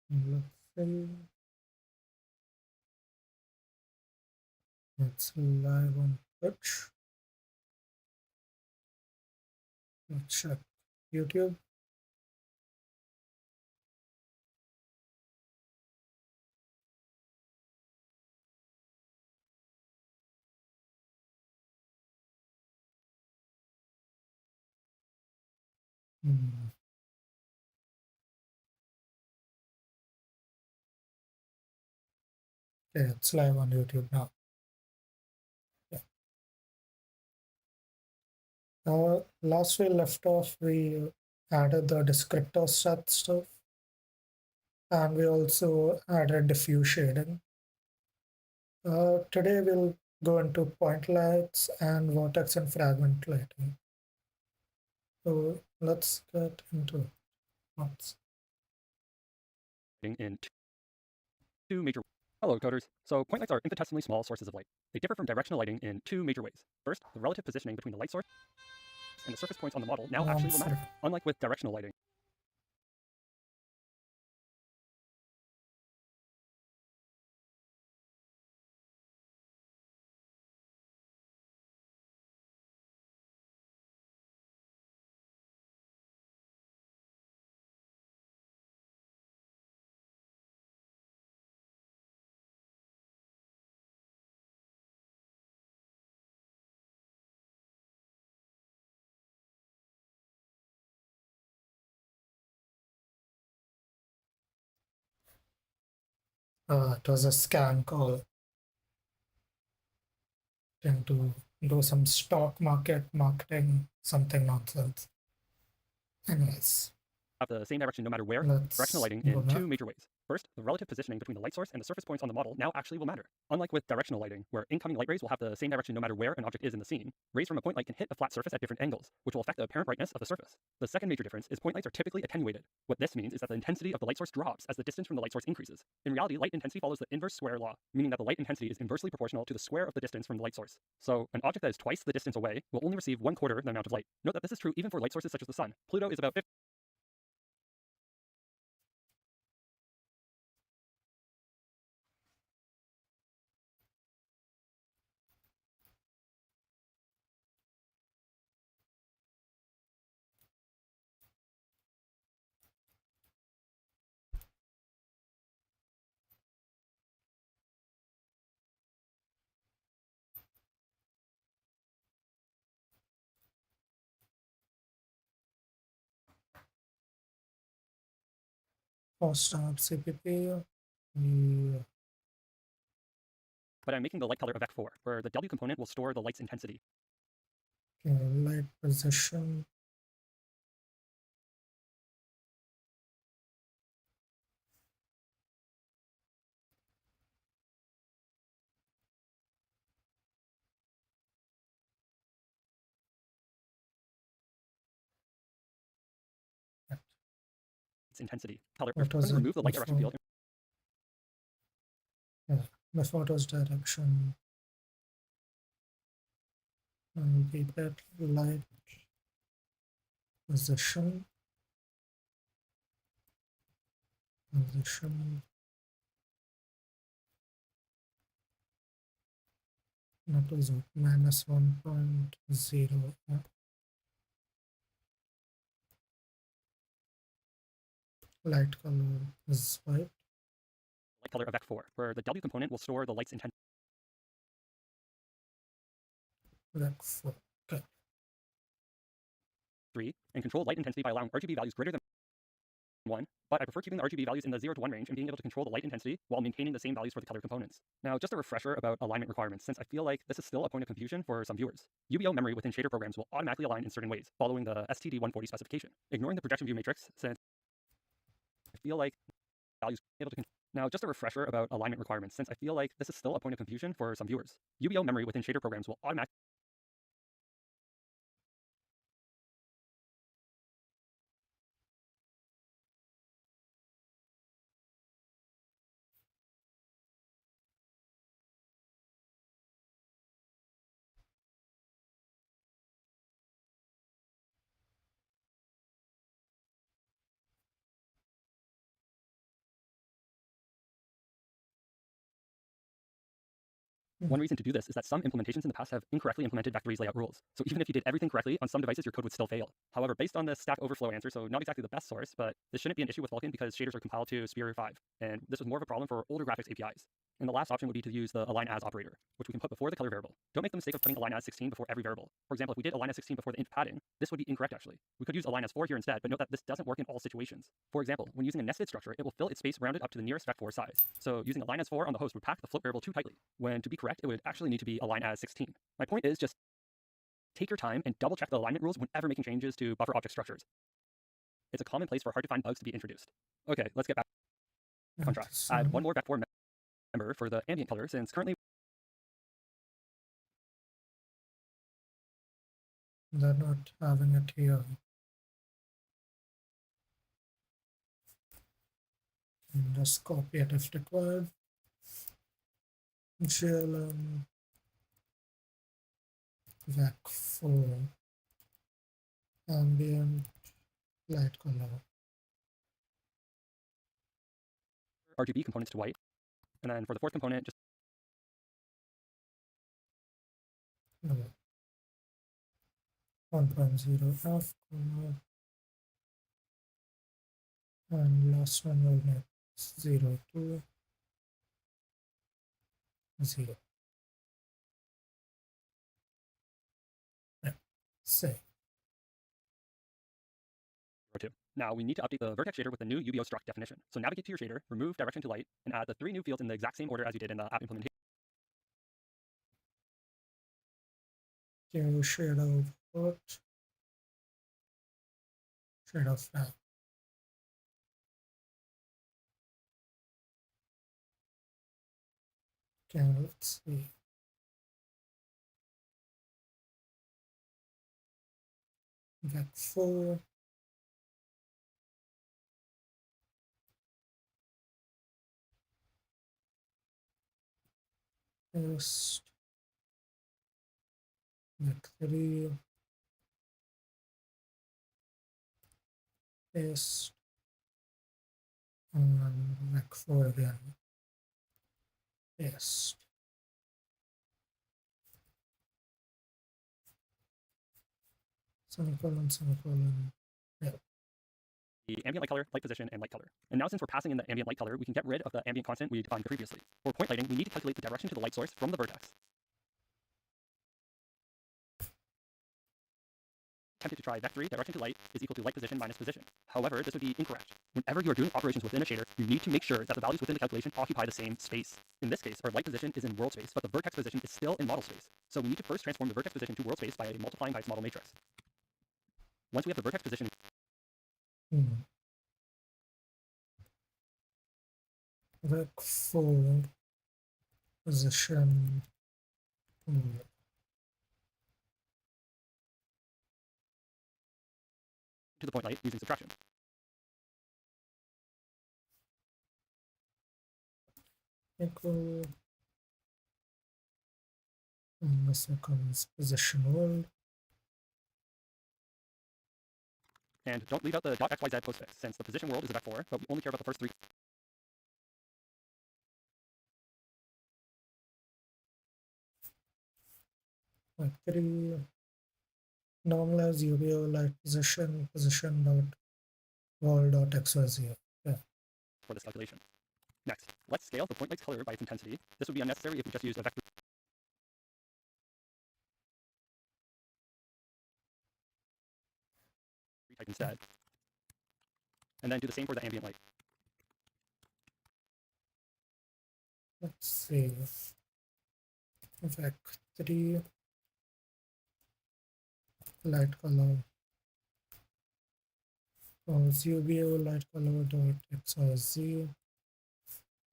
Let's see. It's live on Twitch. Let's check YouTube. Hmm. Okay, it's live on YouTube now. Yeah. Last we left off, we added the descriptor set stuff, and we also added diffuse shading. Today we'll go into point lights and vertex and fragment lighting. So let's get into it. In two major. Hello, coders. So point lights are infinitesimally small sources of light. They differ from directional lighting in two major ways. First, the relative positioning between the light source and the surface points on the model now actually will matter, unlike with directional lighting. It was a scam call. Trying to do some stock market marketing, something nonsense. Anyways, Have the same direction no matter where. let's Directional lighting go in back. two major ways. First, the relative positioning between the light source and the surface points on the model now actually will matter. Unlike with directional lighting, where incoming light rays will have the same direction no matter where an object is in the scene, rays from a point light can hit a flat surface at different angles, which will affect the apparent brightness of the surface. The second major difference is point lights are typically attenuated. What this means is that the intensity of the light source drops as the distance from the light source increases. In reality, light intensity follows the inverse square law, meaning that the light intensity is inversely proportional to the square of the distance from the light source. So, an object that is twice the distance away will only receive 1/4 the amount of light. Note that this is true even for light sources such as the sun. Pluto is about 50. Post up CPP. Yeah. But I'm making the light color a vec4, where the W component will store the light's intensity. Okay, light position. Its intensity. Color. What I'm was going to it remove the light direction before? field. Yeah, before it was direction. And keep that light position. Position. That was what? Minus 1.0. Yeah. Light color is white. Light color of vec4, where the W component will store the light's intensity. Vec4. Okay. 3, and control light intensity by allowing RGB values greater than 1, but I prefer keeping the RGB values in the 0 to 1 range and being able to control the light intensity while maintaining the same values for the color components. Now, just a refresher about alignment requirements, since I feel like this is still a point of confusion for some viewers. UBO memory within shader programs will automatically align in certain ways, following the STD140 specification, ignoring the projection view matrix, since I feel like values able to. Now, just a refresher about alignment requirements, since I feel like this is still a point of confusion for some viewers. UBO memory within shader programs will automatically One reason to do this is that some implementations in the past have incorrectly implemented Vectory's layout rules. So even if you did everything correctly, on some devices your code would still fail. However, based on the Stack Overflow answer, so not exactly the best source, but this shouldn't be an issue with Vulkan because shaders are compiled to Superior 5, and this was more of a problem for older graphics APIs. And the last option would be to use the align as operator, which we can put before the color variable. Don't make the mistake of putting align as 16 before every variable. For example, if we did align as 16 before the int padding, this would be incorrect actually. We could use align as 4 here instead, but note that this doesn't work in all situations. For example, when using a nested structure, it will fill its space rounded up to the nearest vec4 size. So using align as 4 on the host would pack the float variable too tightly, when to be correct, it would actually need to be align as 16. My point is just take your time and double check the alignment rules whenever making changes to buffer object structures. It's a common place for hard to find bugs to be introduced. Okay, let's get back on track. Add one more vec4 member for the ambient color, since currently they're not having it here. And just copy it if required. GLM vec4 ambient light color. RGB components to white. And then for the fourth component, just 1.0 F color. And last one will make 0 to 0. Yeah, save. two. Now we need to update the Vertex shader with the new UBO struct definition. So navigate to your shader, remove direction to light, and add the 3 new fields in the exact same order as you did in the app implementation. Here shadow output, shadow flag. Okay, let's see. Vec4. Paste. Vec3. Paste. And Vec4 again. Paste. Semicolon, semicolon. Yeah. The ambient light color, light position, and light color. And now since we're passing in the ambient light color, we can get rid of the ambient constant we defined previously. For point lighting, we need to calculate the direction to the light source from the vertex. Tempted to try vectory direction to light is equal to light position minus position. However, this would be incorrect. Whenever you are doing operations within a shader, you need to make sure that the values within the calculation occupy the same space. In this case, our light position is in world space, but the vertex position is still in model space. So we need to first transform the vertex position to world space by multiplying by its model matrix. Once we have the vertex position, Vec4 position to the point light using subtraction. equal and the second position world. And don't leave out the .xyz postfix, since the position world is a vec4, but we only care about the first 3. Vec3 normalize UBO light position dot wall dot xyz. Yeah. For this calculation. Next, let's scale the point light's color by its intensity. This would be unnecessary if we just used a vector. Type instead. And then do the same for the ambient light. Let's see. Vec3 light color UBO light color dot xyz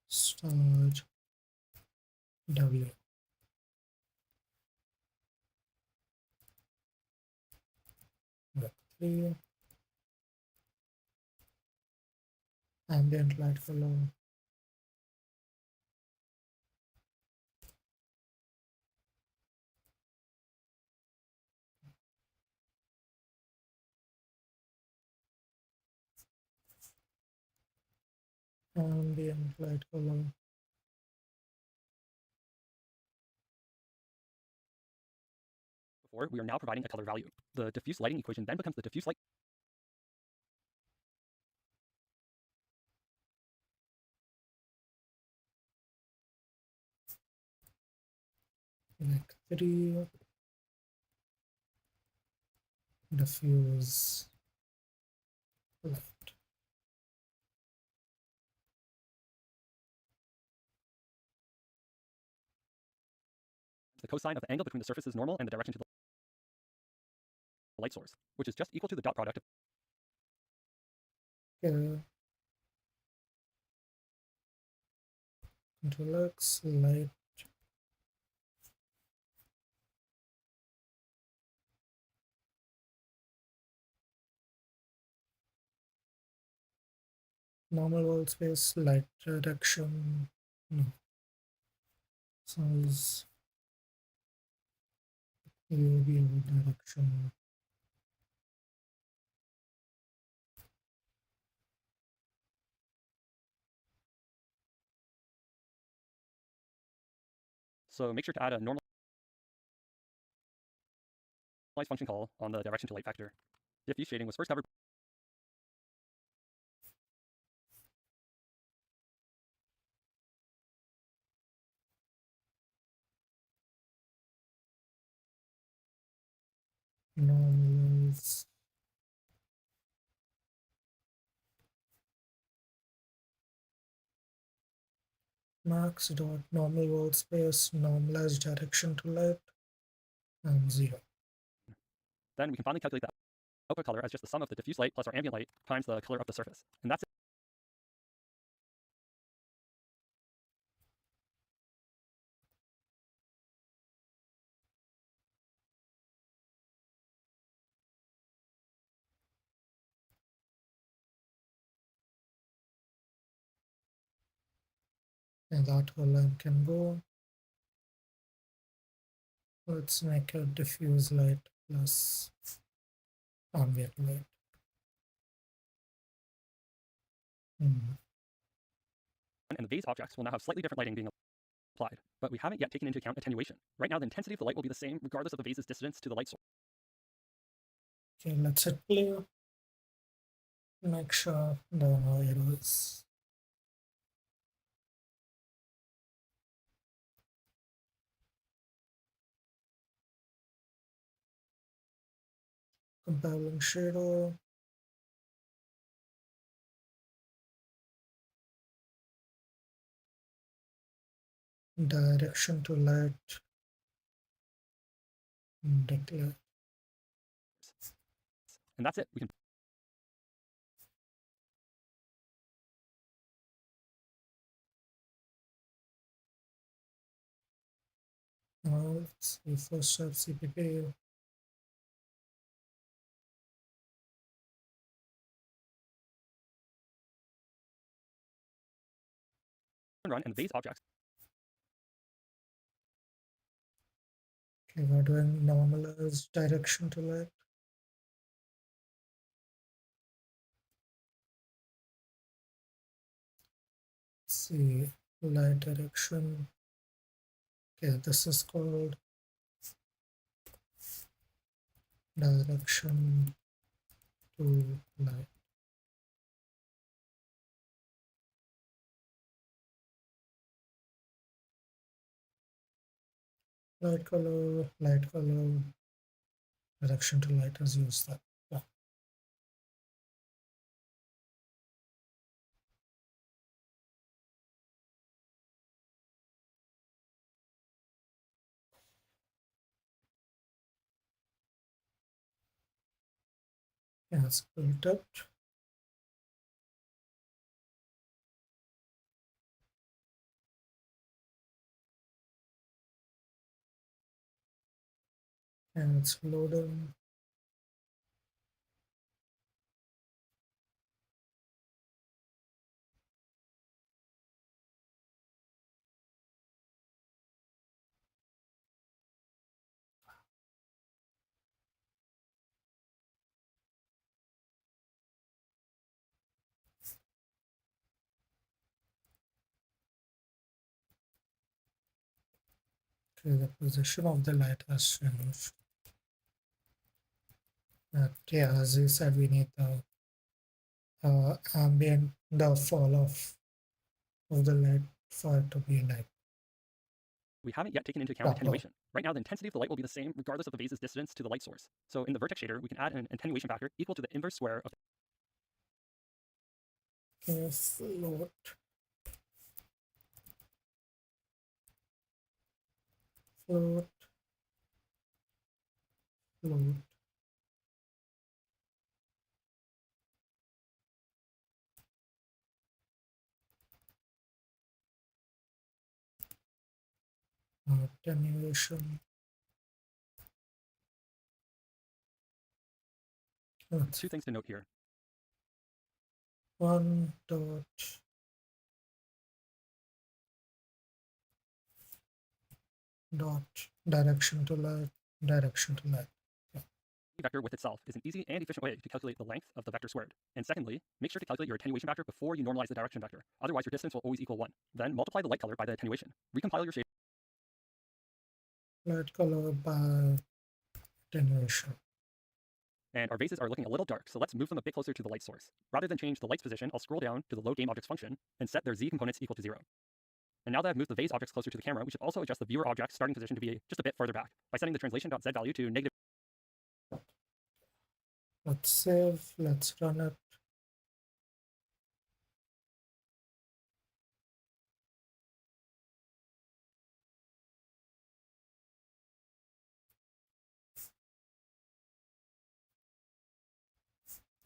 star w. Vec3 ambient light color ambient light color before, we are now providing a color value. The diffuse lighting equation then becomes the diffuse light like 3 diffuse left. the cosine of the angle between the surface's normal and the direction to the light source, which is just equal to the dot product of Okay. Control X, light, normal wall space, light direction, no, size, UV direction, So make sure to add a normalized function call on the direction to light vector. Diffuse shading was first covered normalize, max dot normal wall space, normalized direction to light, and 0. then we can finally calculate the output color as just the sum of the diffuse light plus our ambient light times the color of the surface. And that's it. And that whole line can go. Let's make a diffuse light plus ambient light. And the vase objects will now have slightly different lighting being applied, but we haven't yet taken into account attenuation. Right now, the intensity of the light will be the same regardless of the vase's distance to the light source. Okay, let's hit play. Make sure there are no errors. Compelling shadow. Direction to light. Declare. And that's it. We can Now let's see first step CPP. run and the vase objects. Okay, we're doing normalized direction to light. Let's see, light direction. Okay, this is called direction to light. Light color, direction to light as used that. Yeah. Yeah, it's built up. And it's loading. Okay, the position of the light has changed. But yeah, as you said, we need the ambient, the fall off of the light for it to be like We haven't yet taken into account proper. attenuation. Right now, the intensity of the light will be the same regardless of the vase's distance to the light source. So in the vertex shader, we can add an attenuation factor equal to the inverse square of Okay, float, float, float. Attenuation. That's two things to note here. one dot direction to light, direction to light. Yeah. Vector with itself is an easy and efficient way to calculate the length of the vector squared. And secondly, make sure to calculate your attenuation factor before you normalize the direction vector. Otherwise, your distance will always equal 1. Then multiply the light color by the attenuation. Recompile your shader. Light color by attenuation. And our vases are looking a little dark, so let's move them a bit closer to the light source. Rather than change the light's position, I'll scroll down to the load game objects function and set their z components equal to 0. And now that I've moved the vase objects closer to the camera, we should also adjust the viewer object's starting position to be just a bit further back by setting the translation.z value to negative. Let's save, let's run it.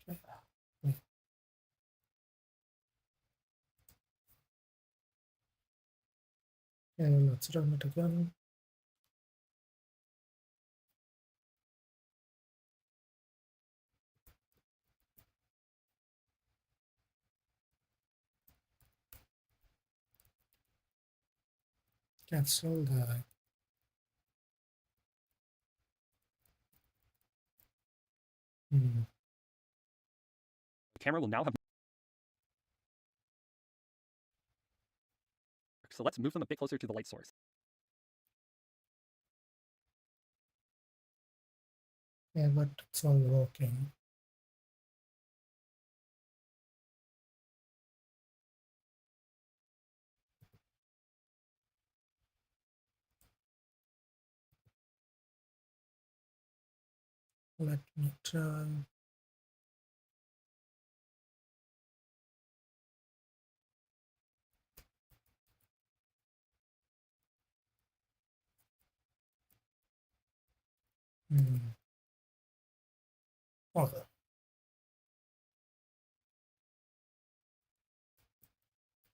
Okay. And let's run it again. Cancel that. The camera will now have. So let's move them a bit closer to the light source. Yeah, but it's all working. Let me try. Okay.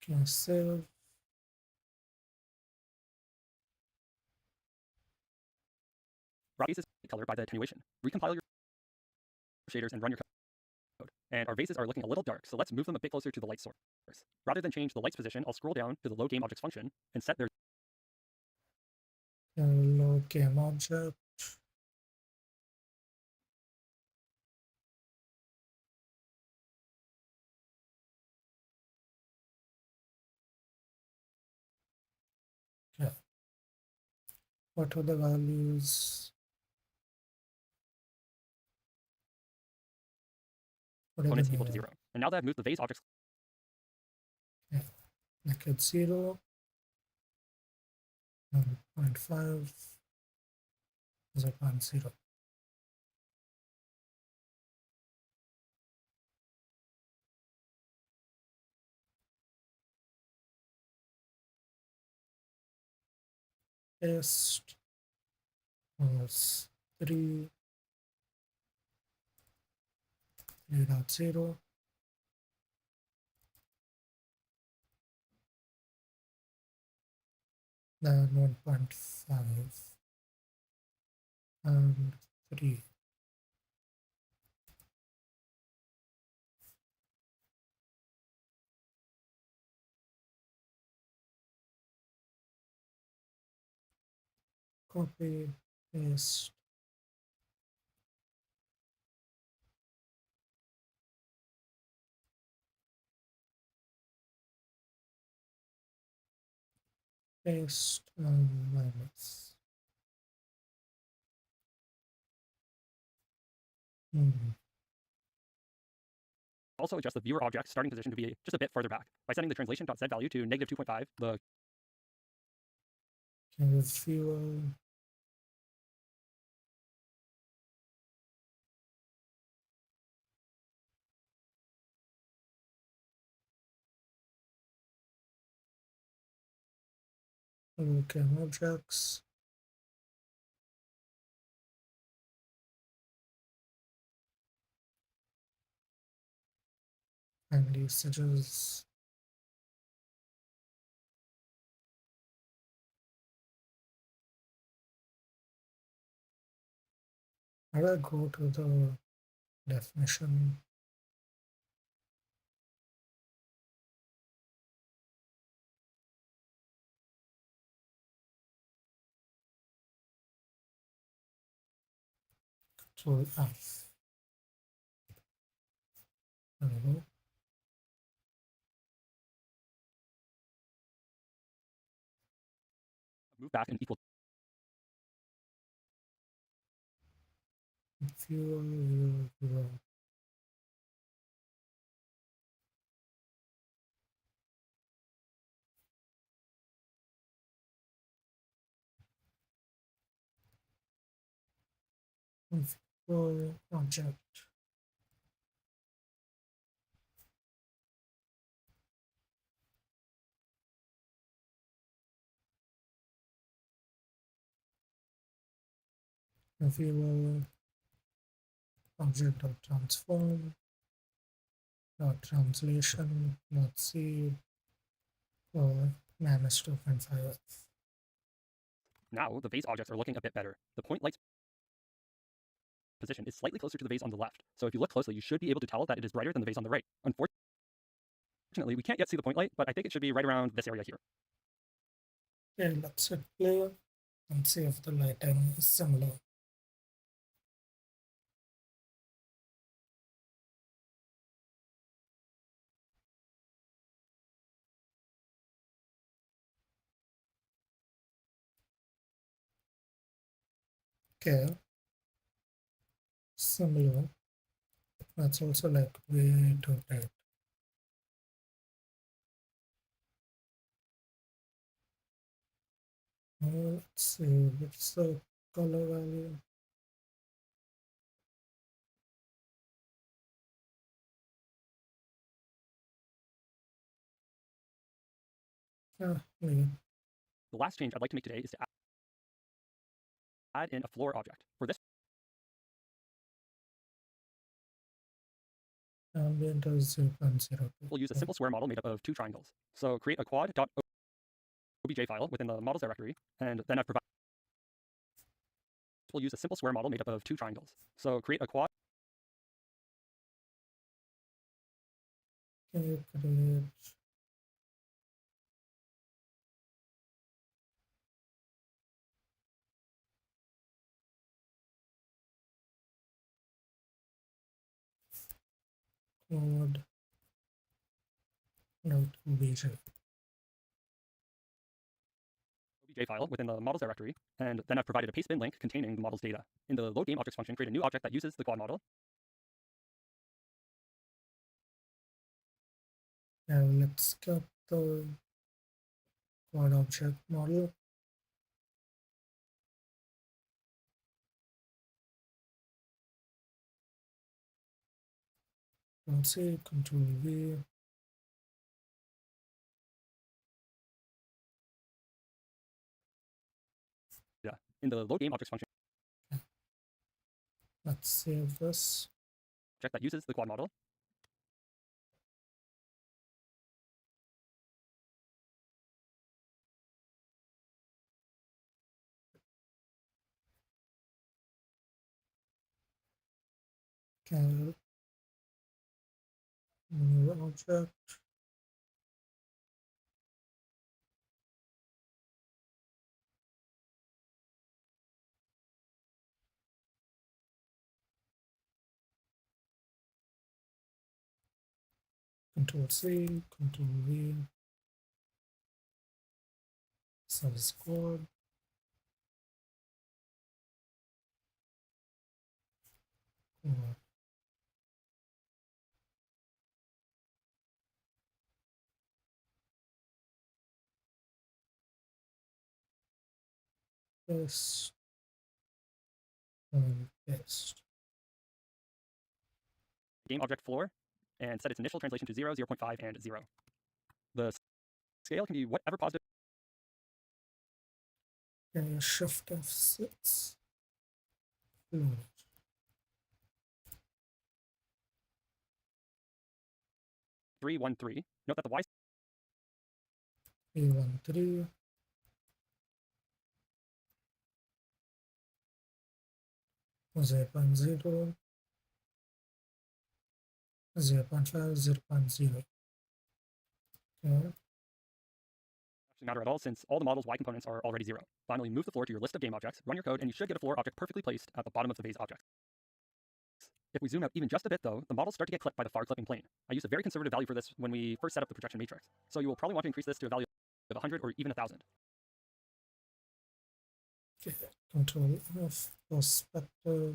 Can I save? Raw vases color by the attenuation. Recompile your shaders and run your code. And our vases are looking a little dark, so let's move them a bit closer to the light source. Rather than change the light's position, I'll scroll down to the load game objects function and set their. Load game object. Yeah. What are the values? What are Components the equal to 0. And now that I've moved the vase objects. yeah, like it's 0, 0.5, 0.0. Test was 3, 3.0. Then 1.5 and 3. Copy, paste. Paste minus Also adjust the viewer object's starting position to be just a bit further back. By setting the translation.z value to -2.5, the viewer Vulkan objects and usages. How do I go to the definition? Control F. There we go. move back and equal Viewer. Viewer object. Viewer object dot transform dot translation dot c for -2.5. Now, the vase objects are looking a bit better. The point light's position is slightly closer to the vase on the left, so if you look closely, you should be able to tell that it is brighter than the vase on the right. Unfortunately, we can't yet see the point light, but I think it should be right around this area here. Okay, let's hit play and see if the lighting is similar. Okay, similar. That's also like way too bright. Let's see, what's the color value? Maybe. The last change I'd like to make today is to add in a floor object. For this, Ambient is 0.02. we'll use a simple square model made up of two triangles. So create a quad.obj file within the models directory, and then I've provided. We'll use a simple square model made up of two triangles. So create a quad. Can you create quad.obj? OBJ file within the models directory, and then I've provided a pastebin link containing the model's data. In the load game objects function, create a new object that uses the quad model. Now let's get the quad object model. Let's see, Control V. Yeah. In the load game objects function, Let's save this. object that uses the quad model. Okay. New object. Control C, Control V. Service code. paste, and paste. Game object floor and set its initial translation to 0, 0.5, and 0. The scale can be whatever positive. Okay, shift F6. Float. 313. Note that the Y 313. 0.0, 0.5, 0.0. Okay. actually matter at all since all the model's Y components are already 0. Finally, move the floor to your list of game objects, run your code, and you should get a floor object perfectly placed at the bottom of the vase object. If we zoom out even just a bit though, the models start to get clipped by the far clipping plane. I used a very conservative value for this when we first set up the projection matrix, so you will probably want to increase this to a value of 100 or even 1000. Okay. Control F, perspective,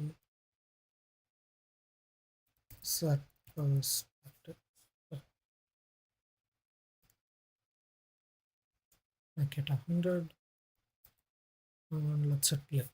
set perspective. Make it 100. And let's hit play.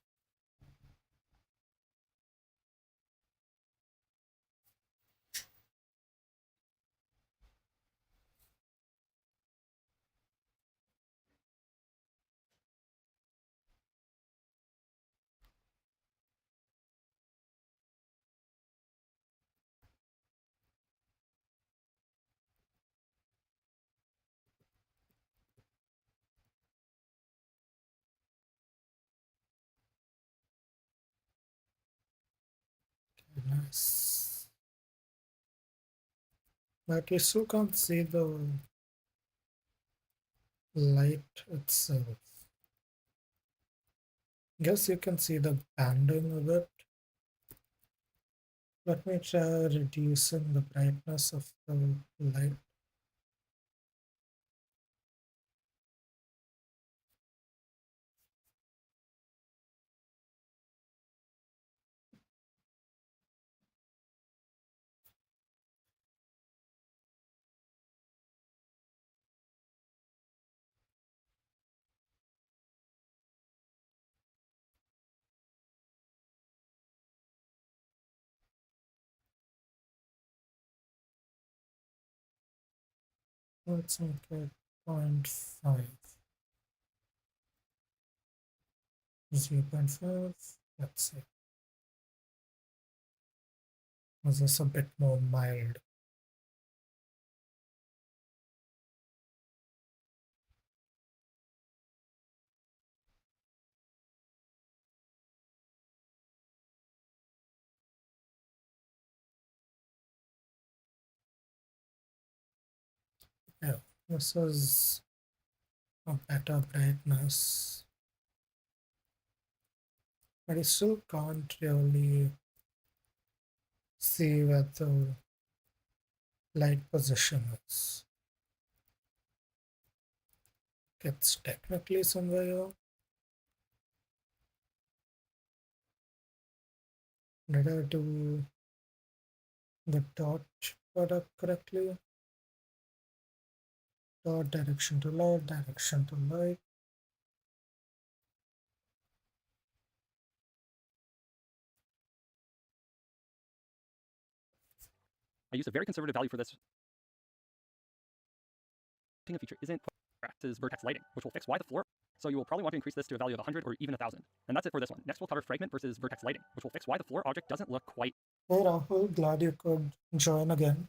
Nice. But you still can't see the light itself. Guess you can see the banding of it. Let me try reducing the brightness of the light. Let's make it 0.5. 0.5. Let's see. Was this a bit more mild? Yeah, this is a better brightness. But I still can't really see where the light position is. It's technically somewhere here. Did I do the dot product correctly? Dot direction to left, direction to right. I used a very conservative value for this. A feature isn't is Vertex lighting, which will fix why the floor. So you will probably want to increase this to a value of 100 or even 1000. And that's it for this one. Next we'll cover Fragment versus Vertex lighting, which will fix why the floor object doesn't look quite Hey Rahul, glad you could join again.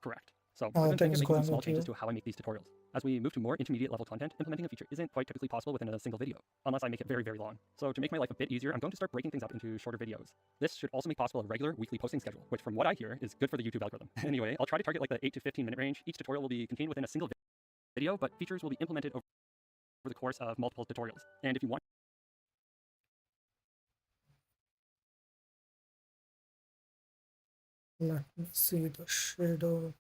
correct. So I've been thinking of Things making some going small with changes you? to how I make these tutorials. As we move to more intermediate level content, implementing a feature isn't quite typically possible within a single video, unless I make it very, very long. So to make my life a bit easier, I'm going to start breaking things up into shorter videos. This should also make possible a regular weekly posting schedule, which from what I hear is good for the YouTube algorithm. Anyway, I'll try to target like the 8 to 15 minute range. Each tutorial will be contained within a single video, but features will be implemented over the course of multiple tutorials. And if you want Let me see the shadow.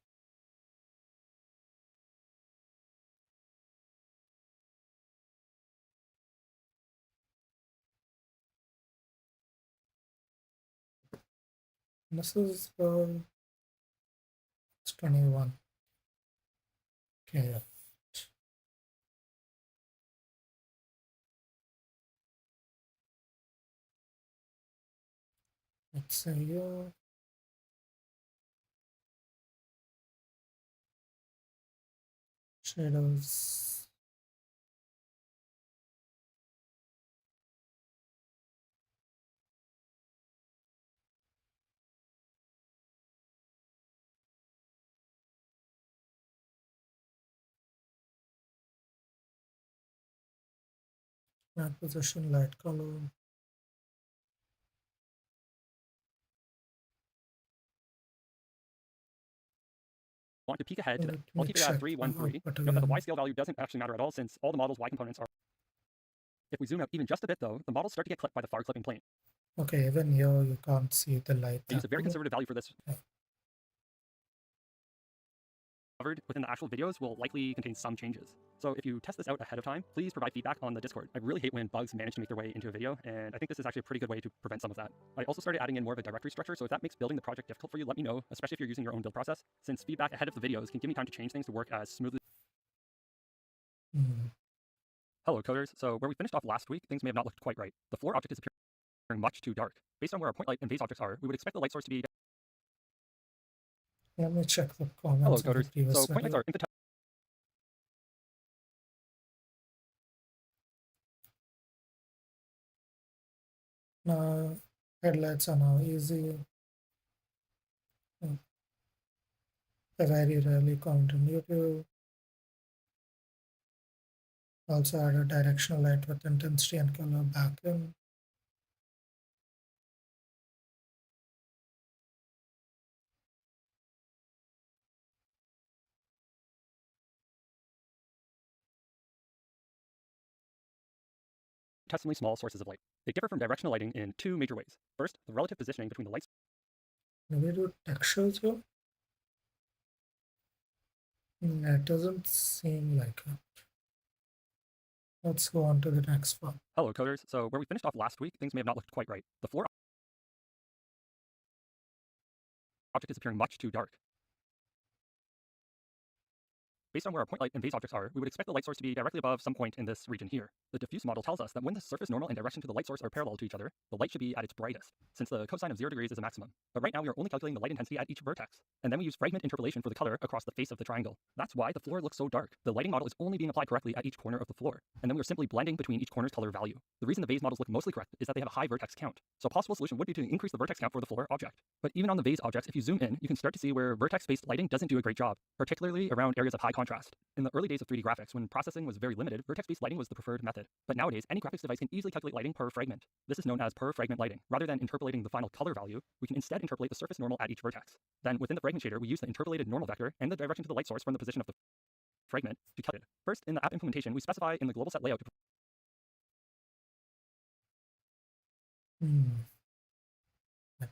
This is it's 21. Okay, let's say here. Shadows. Matte position, light color. Want to peek ahead to Let I'll me keep it at check 3, the 1, 3. output Note that the Y again. scale value doesn't actually matter at all since all the model's Y components are. If we zoom out even just a bit though, the models start to get clipped by the far clipping plane. Okay, even here you can't see the light I use that a very well. conservative value for this. Okay. Covered within the actual videos will likely contain some changes. So if you test this out ahead of time, please provide feedback on the Discord. I really hate when bugs manage to make their way into a video, and I think this is actually a pretty good way to prevent some of that. I also started adding in more of a directory structure, so if that makes building the project difficult for you, let me know, especially if you're using your own build process, since feedback ahead of the videos can give me time to change things to work as smoothly. Hello coders, so where we finished off last week, things may have not looked quite right. The floor object is appearing much too dark. Based on where our point light and phase objects are, we would expect the light source to be. Let me check the Hello comments of the coders, previous so point lights video. are infinitesimal. Now, headlights are now easy. I very rarely comment on YouTube. Also add a directional light with intensity and color back in. Small sources of light. They differ from directional lighting in two major ways. First, the relative positioning between the light. Maybe do textures here. It doesn't seem like it. Let's go on to the next one. Hello coders, so where we finished off last week, things may have not looked quite right. The floor object is appearing much too dark. Based on where our point light and phase objects are, we would expect the light source to be directly above some point in this region here. The diffuse model tells us that when the surface normal and direction to the light source are parallel to each other, the light should be at its brightest, since the cosine of 0 degrees is a maximum. But right now we are only calculating the light intensity at each vertex, and then we use fragment interpolation for the color across the face of the triangle. That's why the floor looks so dark. The lighting model is only being applied correctly at each corner of the floor, and then we are simply blending between each corner's color value. The reason the vase models look mostly correct is that they have a high vertex count, so a possible solution would be to increase the vertex count for the floor object. But even on the vase objects, if you zoom in, you can start to see where vertex-based lighting doesn't do a great job, particularly around areas of high contrast. In the early days of 3D graphics, when processing was very limited, vertex-based lighting was the preferred method. But nowadays, any graphics device can easily calculate lighting per fragment. This is known as per fragment lighting. Rather than interpolating the final color value, we can instead interpolate the surface normal at each vertex. Then, within the fragment shader, we use the interpolated normal vector and the direction to the light source from the position of the fragment to calculate it. First, in the app implementation, we specify in the global set layout to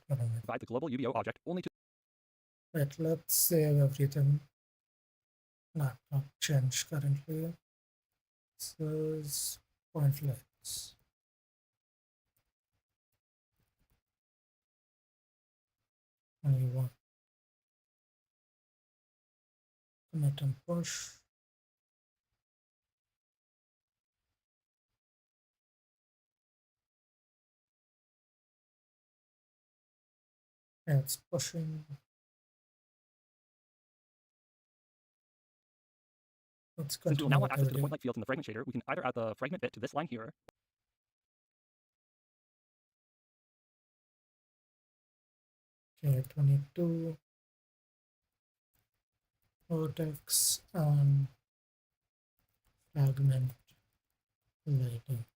provide the global UBO object only to. Right, let's save everything. Laptop change currently. This is point lights. Only one. Commit and push. It's pushing. Let's Since we will continue now with want the access to the video. point light fields in the fragment shader, we can either add the fragment bit to this line here. Okay, 22. Vertex and fragment lighting.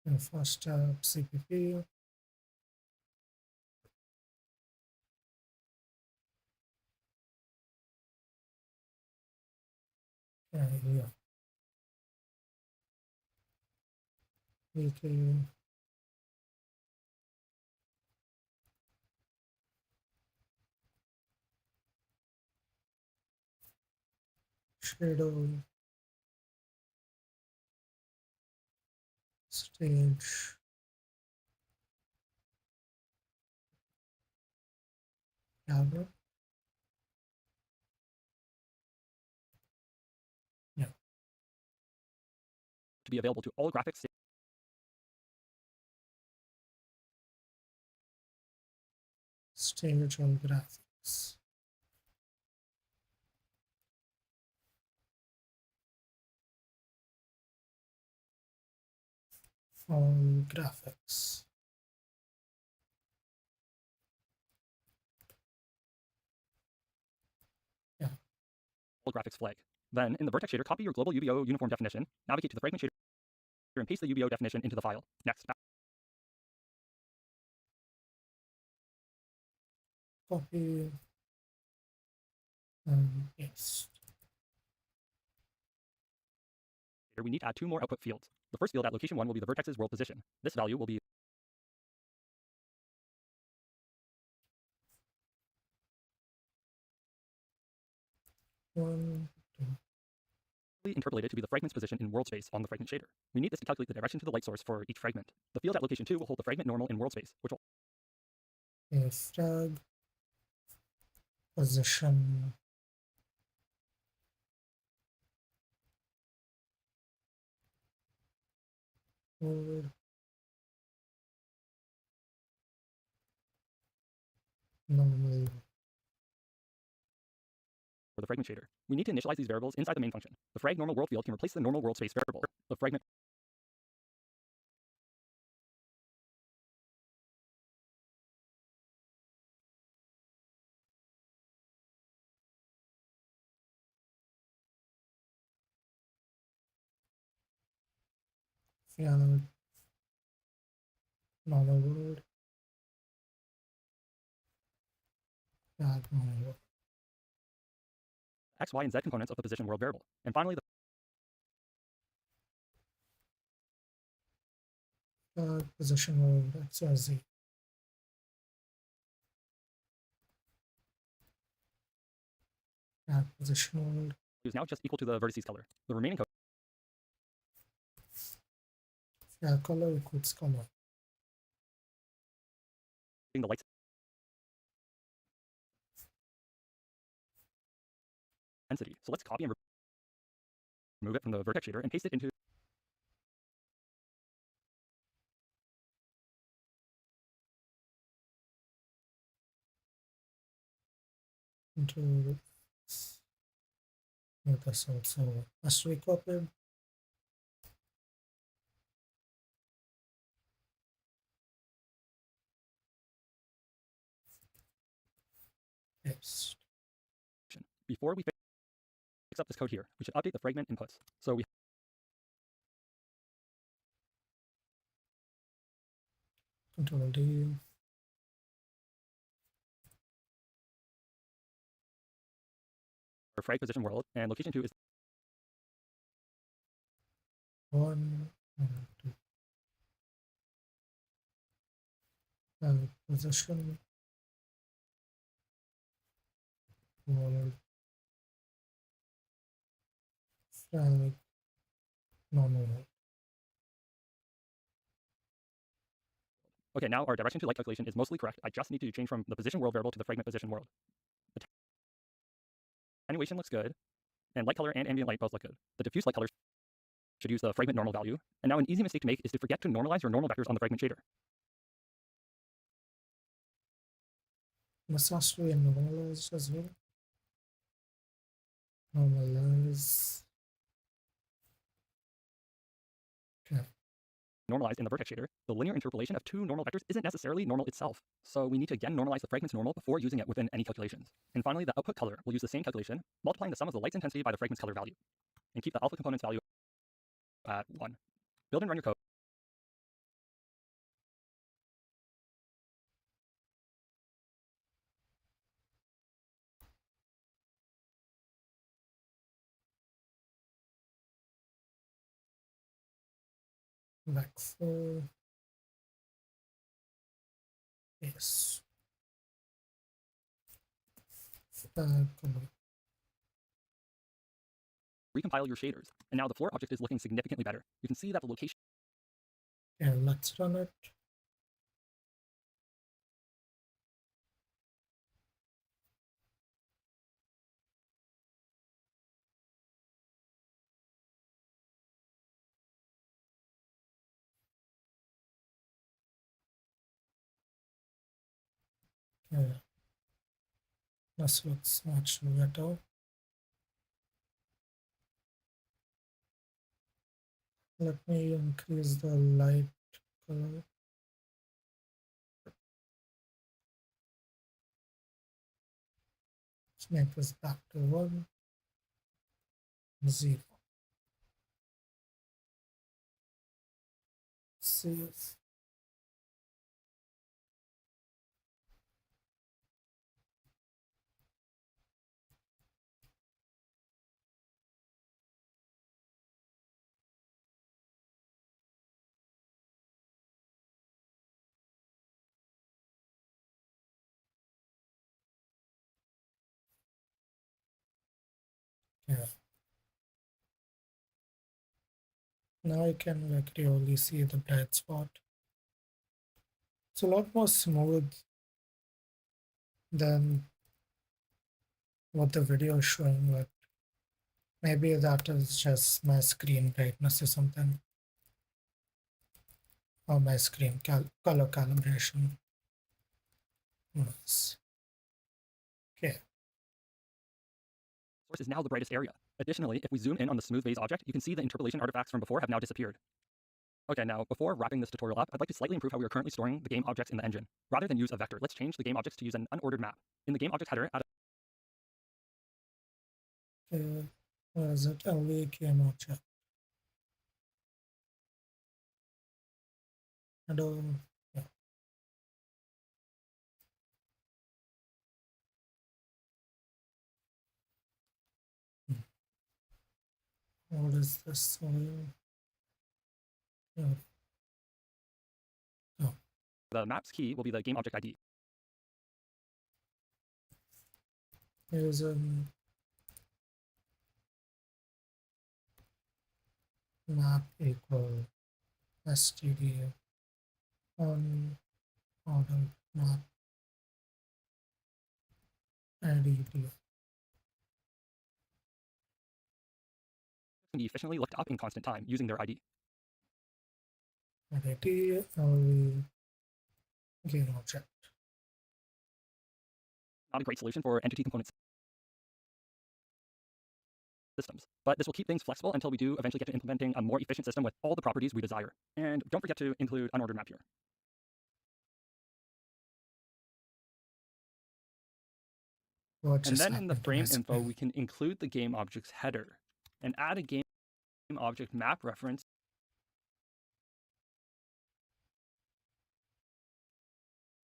And first tab CPP. Yeah. VK. Shadow. Stage. Camera. to be available to all graphics. Stage all graphics. All graphics. Yeah. All graphics flag. Then, in the Vertex shader, copy your global UBO uniform definition, navigate to the Fragment shader, and paste the UBO definition into the file. Next, Copy and paste. we need to add 2 more output fields. The first field at location 1 will be the vertex's world position. This value will be One, two. interpolated to be the fragment's position in world space on the fragment shader. We need this to calculate the direction to the light source for each fragment. The field at location 2 will hold the fragment normal in world space, which will A frag position word normal. for the fragment shader. We need to initialize these variables inside the main function. The frag normal world field can replace the normal world space variable. The fragment Frag normal word. Frag normal word. x, y, and z components of the position world variable. And finally, the Frag position word X, Y, Z. Frag position word. is now just equal to the vertices color. The remaining code Frag color equals color. being the light density. So let's copy and remove it from the vertex shader and paste it into Into this. Make this also has to be copied. Paste. before we fix up this code here, we should update the fragment inputs. So we Control D. our frag position world, and location 2 is One and two. Position world frag normal world. okay. Now our direction to light calculation is mostly correct. I just need to change from the position world variable to the fragment position world. The attenuation looks good, and light color and ambient light both look good. The diffuse light color should use the fragment normal value. And now an easy mistake to make is to forget to normalize your normal vectors on the fragment shader. This has to be normalized as well. Normalize. Okay. Normalized in the vertex shader, the linear interpolation of 2 normal vectors isn't necessarily normal itself. So we need to again normalize the fragment's normal before using it within any calculations. And finally, the output color will use the same calculation, multiplying the sum of the light's intensity by the fragment's color value. And keep the alpha component's value at 1. Build and run your code. Back 4. Yes. Frag color. Recompile your shaders. And now the floor object is looking significantly better. You can see that the location Yeah, let's run it. Yeah, this looks much better. Let me increase the light color. Let's make this back to 1, 0. Save. Yeah. Now I can like really see the bright spot. It's a lot more smooth than what the video is showing. Like maybe that is just my screen brightness or something, or my screen color calibration. Yes. Okay. Source is now the brightest area. Additionally, if we zoom in on the smooth vase object, you can see the interpolation artifacts from before have now disappeared. Okay, now before wrapping this tutorial up, I'd like to slightly improve how we are currently storing the game objects in the engine. Rather than use a vector, let's change the game objects to use an unordered map. In the game object header, add Where is it? LV game object. And yeah. What is this? Yeah. Oh, the maps key will be the game object ID. here's a map equal std on order map IDD. Can be efficiently looked up in constant time using their ID. IDD LV game object. Not a great solution for entity component systems, but this will keep things flexible until we do eventually get to implementing a more efficient system with all the properties we desire. And don't forget to include unordered map here. What And just then in the happened to my frame info, screen? we can include the game object's header and add a game object map reference.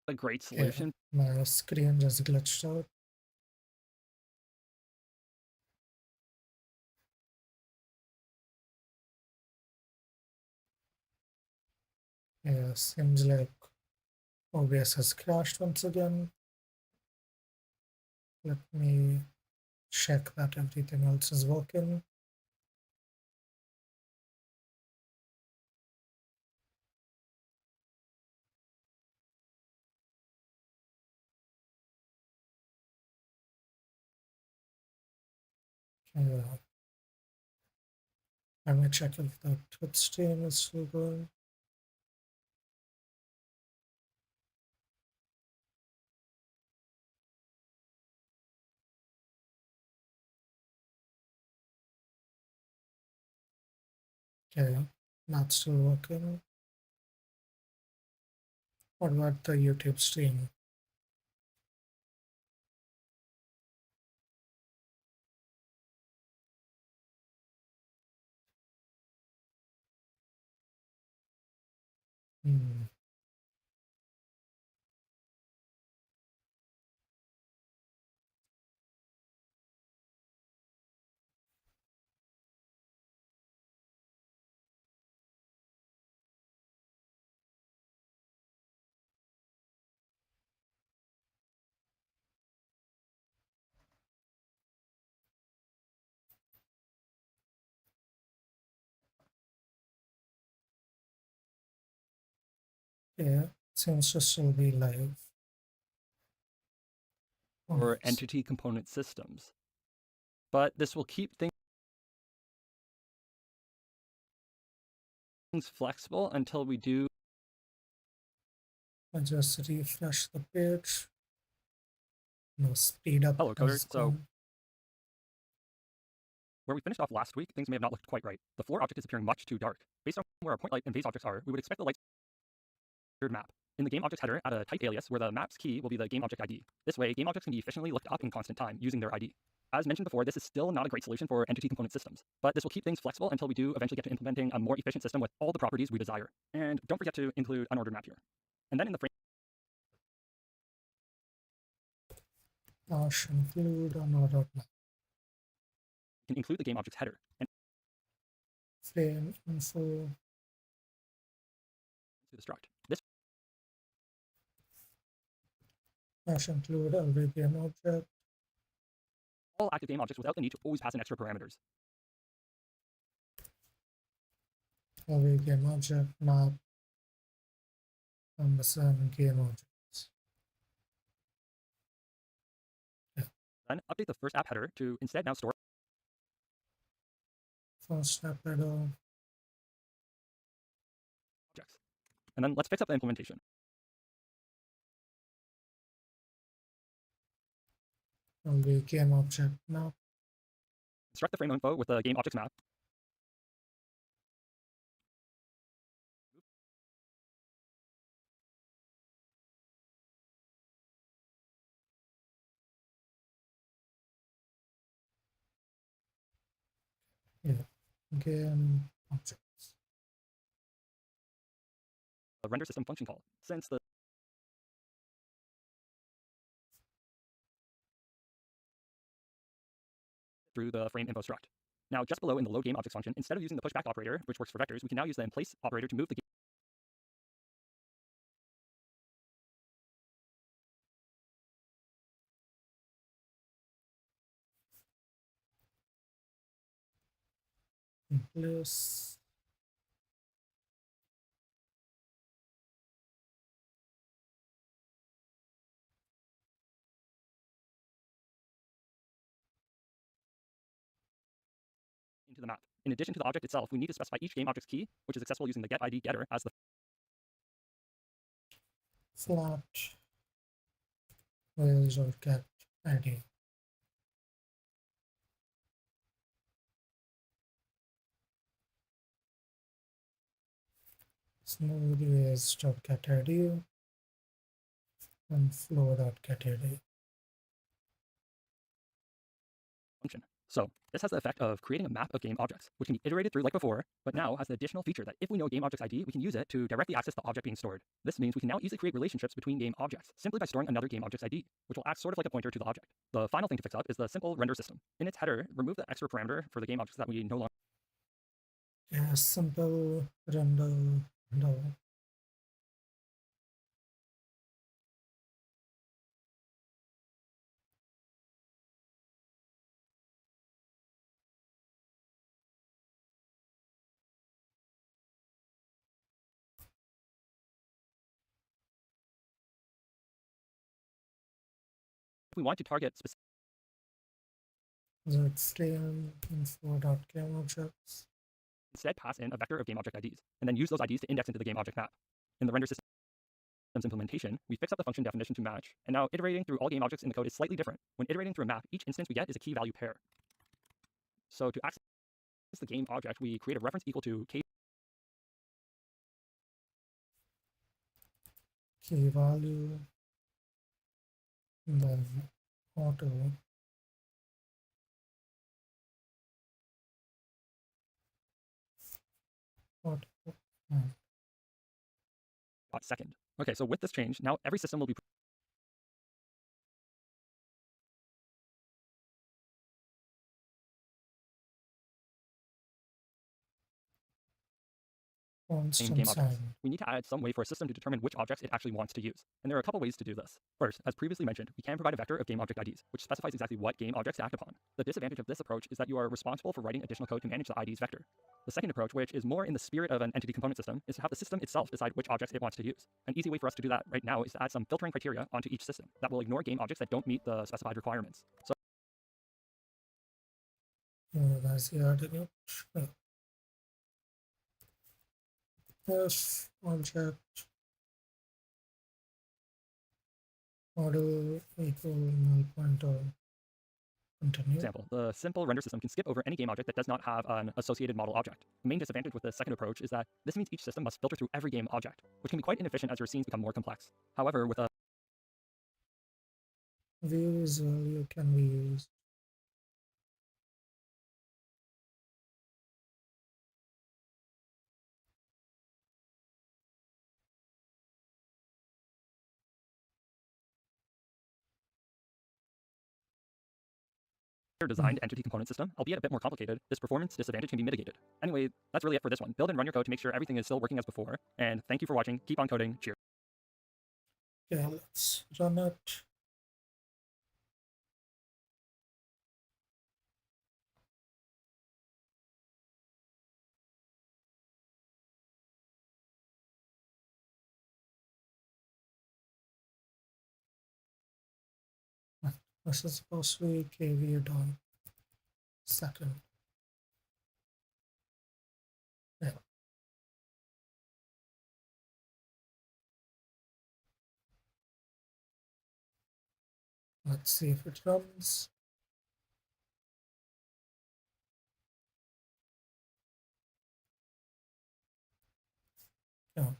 A great Okay, solution. my screen just glitched out. Yeah, seems like OBS has crashed once again. Let me check that everything else is working. Yeah. Let me check if the Twitch stream is still going. Okay, not still working. What about the YouTube stream? Hmm. Yeah, seems to still be live. Or Nice. entity component systems. But this will keep things flexible until we do. I just refresh the page. speed up Hello, is coders. So, where we finished off last week, things may have not looked quite right. The floor object is appearing much too dark. Based on where our point light and phase objects are, we would expect the light map. In the game objects header, add a type alias where the map's key will be the game object ID. This way, game objects can be efficiently looked up in constant time using their ID. As mentioned before, this is still not a great solution for entity component systems, but this will keep things flexible until we do eventually get to implementing a more efficient system with all the properties we desire. And don't forget to include unordered map here. And then in the frame include unordered map. you can include the game object's header and Frame info to the struct. This include every game object. all active game objects without the need to always pass in extra parameters. Every game object map and some game objects. Then update the first app header to instead now store First app header. objects. And then let's fix up the implementation. Every game object map. Construct the frame info with the game objects map. Game objects. The render system function call. Since the through the frame info struct. Now, just below in the load game objects function, instead of using the pushback operator, which works for vectors, we can now use the in place operator to move the game In place. into the map. In addition to the object itself, we need to specify each game object's key, which is accessible using the getID getter as the Flat values or get ID. Smooth is.get ID and flow.get ID. function. So this has the effect of creating a map of game objects, which can be iterated through like before, but now has the additional feature that if we know game object's ID, we can use it to directly access the object being stored. This means we can now easily create relationships between game objects simply by storing another game object's ID, which will act sort of like a pointer to the object. The final thing to fix up is the simple render system. In its header, remove the extra parameter for the game objects that we no longer Yeah, simple render. if we want to target specific Frame info.game objects. instead pass in a vector of game object IDs, and then use those IDs to index into the game object map. In the render system's implementation, we fix up the function definition to match, and now iterating through all game objects in the code is slightly different. When iterating through a map, each instance we get is a key value pair. So to access the game object, we create a reference equal to key Value, then auto second. Okay, so with this change, now every system will be constant game objects. sign. We need to add some way for a system to determine which objects it actually wants to use. And there are a couple ways to do this. First, as previously mentioned, we can provide a vector of game object IDs, which specifies exactly what game objects to act upon. The disadvantage of this approach is that you are responsible for writing additional code to manage the IDs vector. The second approach, which is more in the spirit of an entity component system, is to have the system itself decide which objects it wants to use. An easy way for us to do that right now is to add some filtering criteria onto each system that will ignore game objects that don't meet the specified requirements. So That's the argument. If object Model equal null pointer. Continue. Example, the simple render system can skip over any game object that does not have an associated model object. The main disadvantage with the second approach is that this means each system must filter through every game object, which can be quite inefficient as your scenes become more complex. However, with a Views value can be used. designed entity component system, albeit a bit more complicated, this performance disadvantage can be mitigated. Anyway, that's really it for this one. Build and run your code to make sure everything is still working as before. And thank you for watching. Keep on coding. Cheers. Yeah, let's run it. This is supposed to be KV dot second. Yeah. Let's see if it runs. Yeah.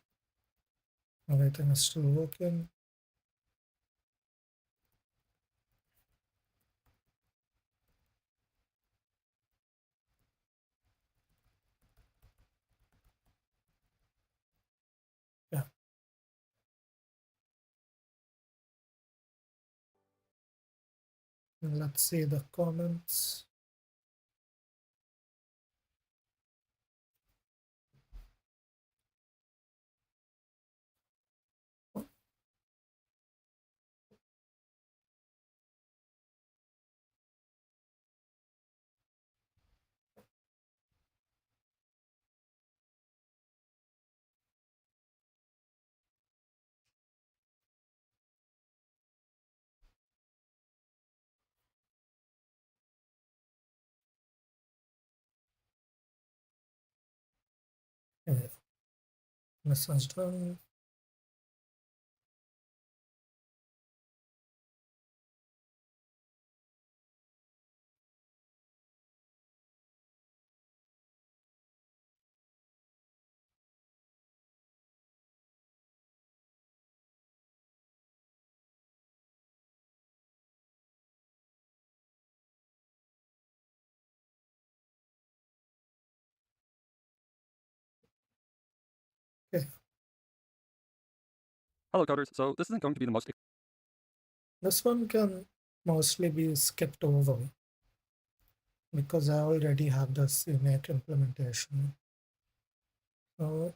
Everything is still working. Yeah. And let's see the comments. Yeah. This is done. Okay. Hello coders. So this isn't going to be the most This one can mostly be skipped over because I already have this unique implementation. So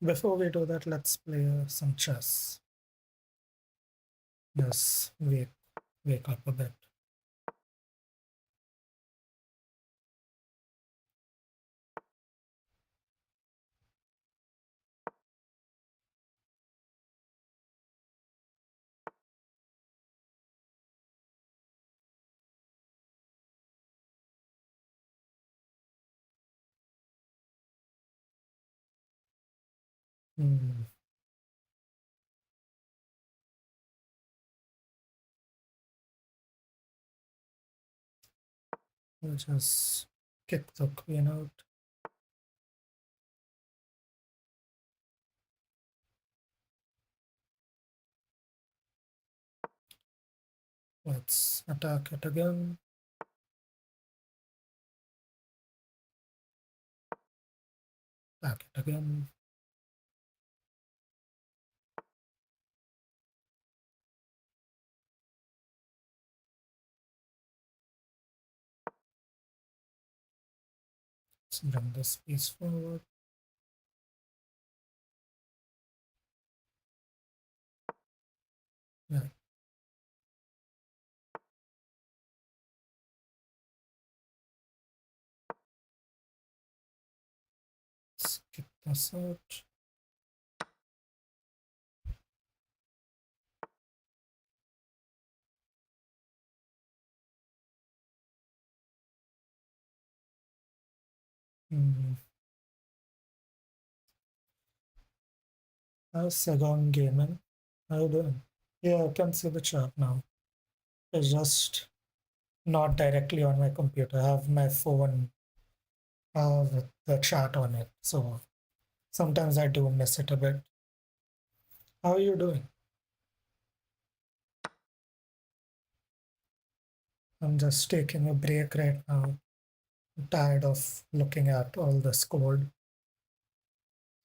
before we do that, let's play some chess. Just wake up a bit. Hmm. We'll just kick the queen out. Let's attack it again. Attack it again. Let's bring this piece forward. Yeah. Let's kick this out. Hmm. How's Sagan Gaming? How you doing? Yeah, I can see the chat now. It's just not directly on my computer. I have my phone with the chat on it. So sometimes I do miss it a bit. How are you doing? I'm just taking a break right now. I'm tired of looking at all this code.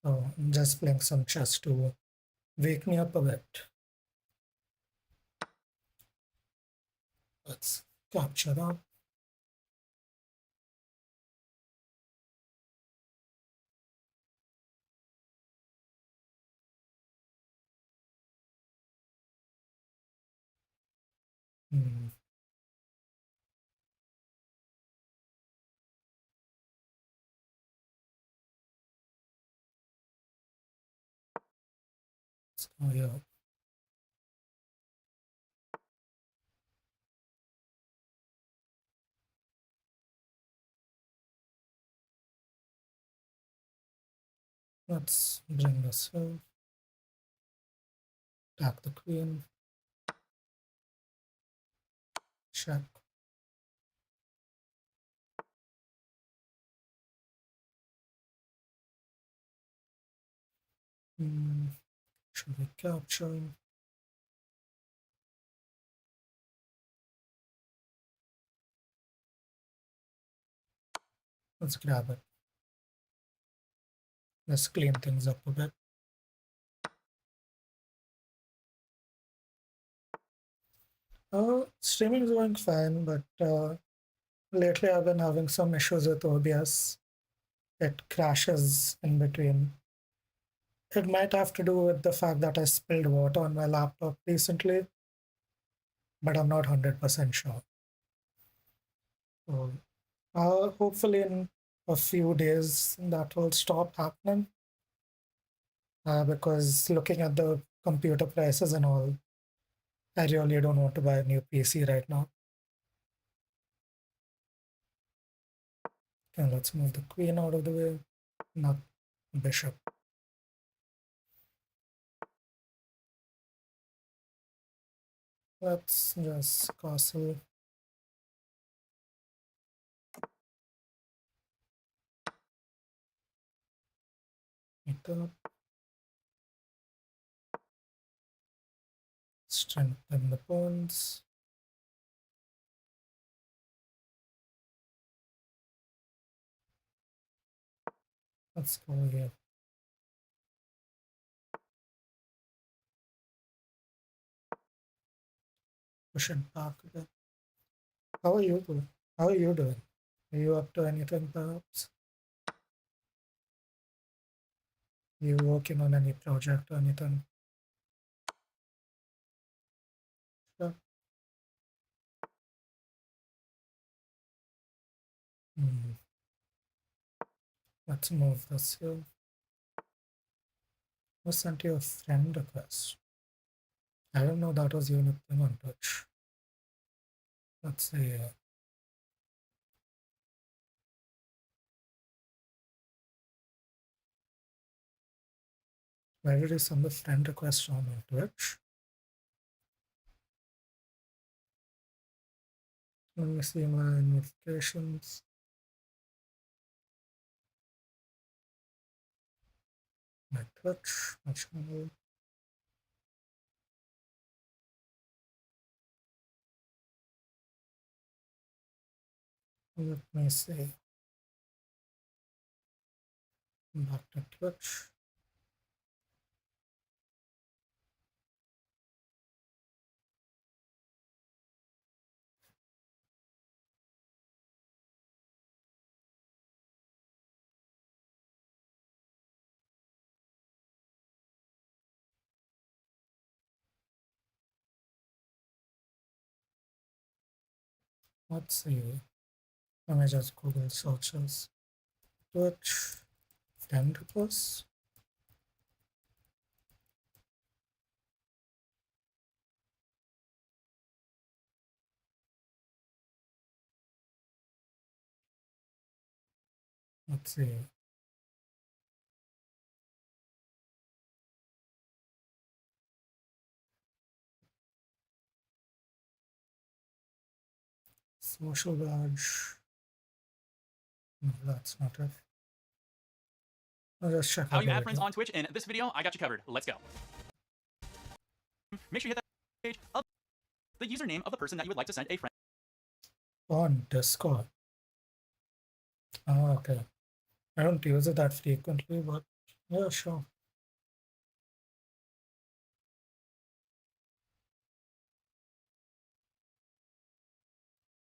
So I'm just playing some chess to wake me up a bit. Let's capture that. Hmm. So yeah, let's bring this here. Attack the queen. Check. Hmm. Should we capture? Let's grab it. Let's clean things up a bit. Streaming is going fine, but lately I've been having some issues with OBS. It crashes in between. It might have to do with the fact that I spilled water on my laptop recently, but I'm not 100% sure. So, hopefully, in a few days, that will stop happening. Because looking at the computer prices and all, I really don't want to buy a new PC right now. Okay, let's move the queen out of the way, not bishop. Let's just castle it up, strengthen the pawns. Let's go here. Push it back a bit. How are you doing? How are you doing? Are you up to anything perhaps? You working on any project or anything? Sure. Hmm. Let's move this here. Who sent you a friend request? I don't know that was even a thing on Twitch. Let's see. Where did you send the friend request on Twitch? Let me see my notifications. My Twitch, my channel. Let me see. Back to Twitch. Let's see. Let me just Google searches. Twitch friend request. Let's see. Social badge. No, that's not it. I'll just check How out you the add friends video. on Twitch in this video, I got you covered. Let's go. Make sure you hit that page of the username of the person that you would like to send a friend. On Discord. Oh, okay. I don't use it that frequently, but yeah, sure.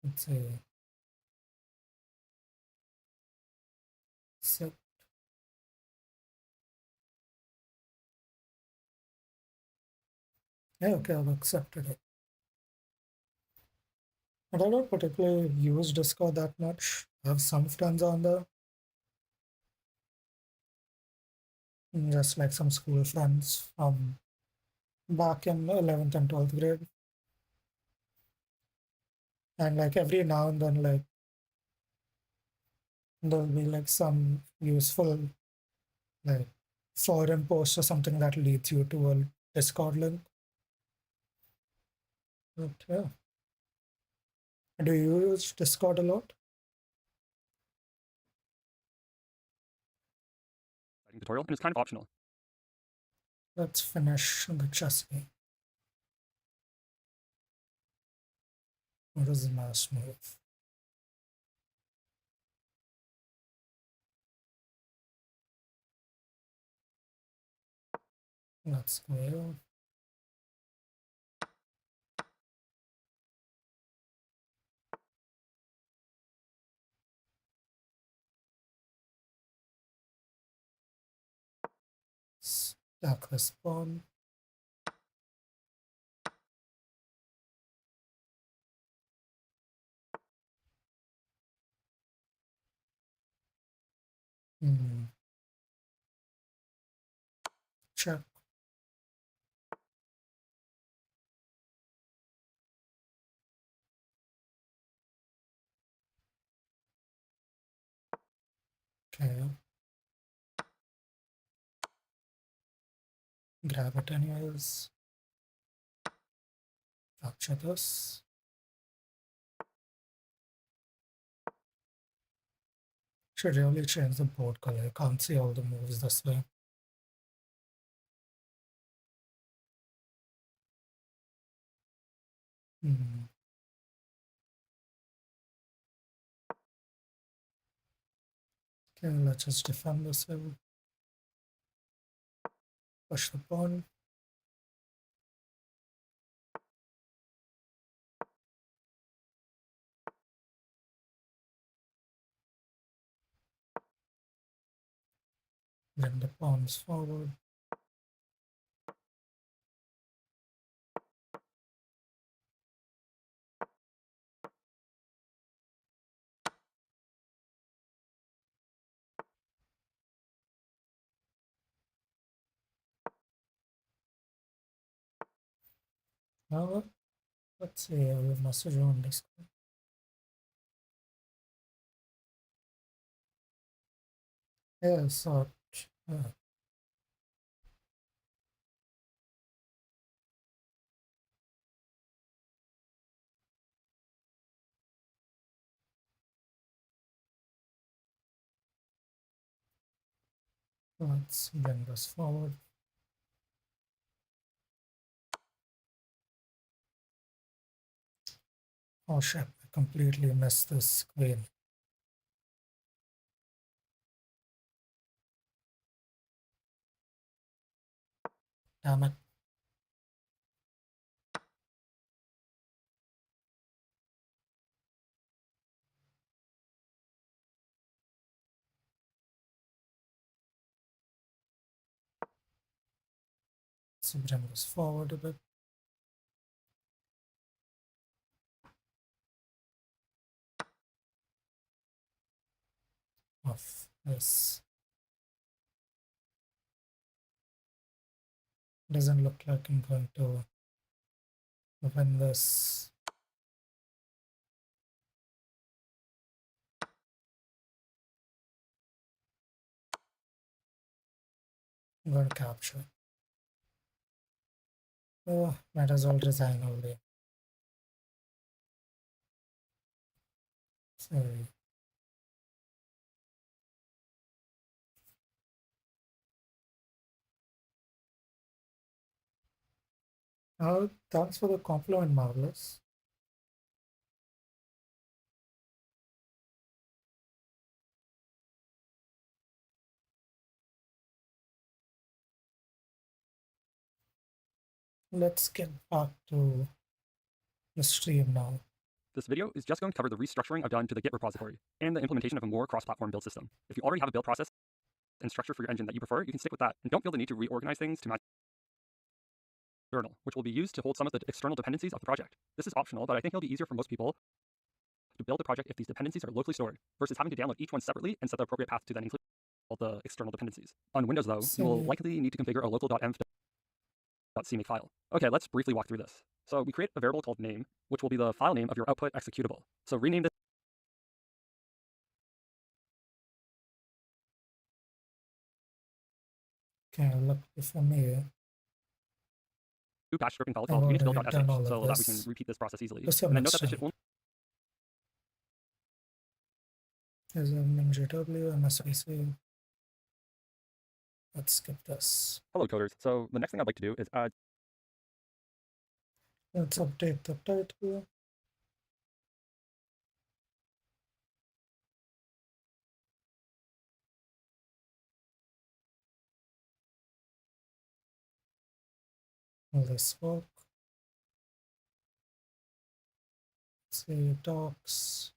Let's see. Accept. Yeah, okay, I've accepted it. But I don't particularly use Discord that much. I have some friends on there. Just like some school friends from back in 11th and 12th grade. And like every now and then, like there'll be like some useful like forum post or something that leads you to a Discord link. But yeah. Do you use Discord a lot? Tutorial, and it's kind of optional. Let's finish the chess game. What is the mass move? Let's go. Stack this pawn. Check. Okay. Grab it anyways. Capture this. Should really change the board color. I can't see all the moves this way. Okay, let's just defend this hill. Push the pawn. Bring the pawns forward. Now, let's see, I will message you on Discord. Yeah, so, let's bring this forward. Oh shit, I completely missed this queen. Damn it. Let's bring this forward a bit. Of this. Doesn't look like I'm going to win this. I'm going to capture. Oh, might as well resign already. say thanks for the compliment, Marvelous. Let's get back to the stream now. This video is just going to cover the restructuring I've done to the Git repository and the implementation of a more cross-platform build system. If you already have a build process and structure for your engine that you prefer, you can stick with that and don't feel the need to reorganize things to match journal, which will be used to hold some of the external dependencies of the project. This is optional, but I think it'll be easier for most people to build a project if these dependencies are locally stored versus having to download each one separately and set the appropriate path to then include all the external dependencies. On Windows, though, you will likely need to configure a local.env.cmake file. Okay, let's briefly walk through this. So we create a variable called name, which will be the file name of your output executable. So rename this Okay, look for me. to batch scripting file I've called already unitbuild.sh done all of so that we can this. repeat this process easily. Just And then note that this should only There's an GW, MSVC. Let's skip this. hello coders. So the next thing I'd like to do is add Let's update the title. Will this work? Say docs.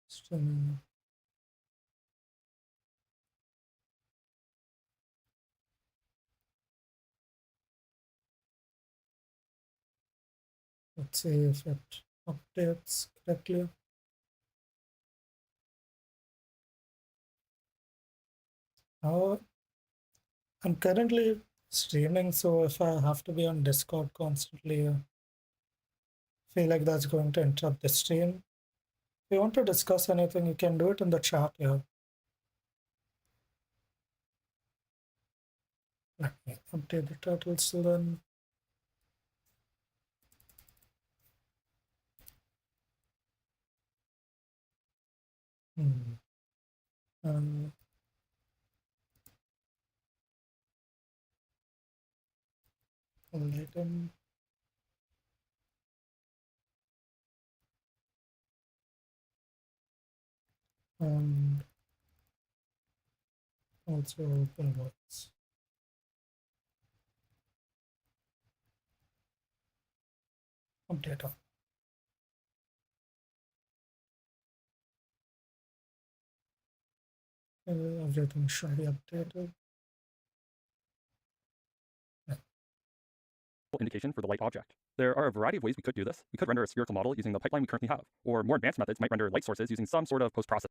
Streaming. Let's see if it updates correctly. I'm currently streaming, so if I have to be on Discord constantly, I feel like that's going to interrupt the stream. If you want to discuss anything, you can do it in the chat here. Let me update the title still then. Item. And also Billboards. Update on. Everything should be updated. indication for the light object. There are a variety of ways we could do this. We could render a spherical model using the pipeline we currently have, or more advanced methods might render light sources using some sort of post-processing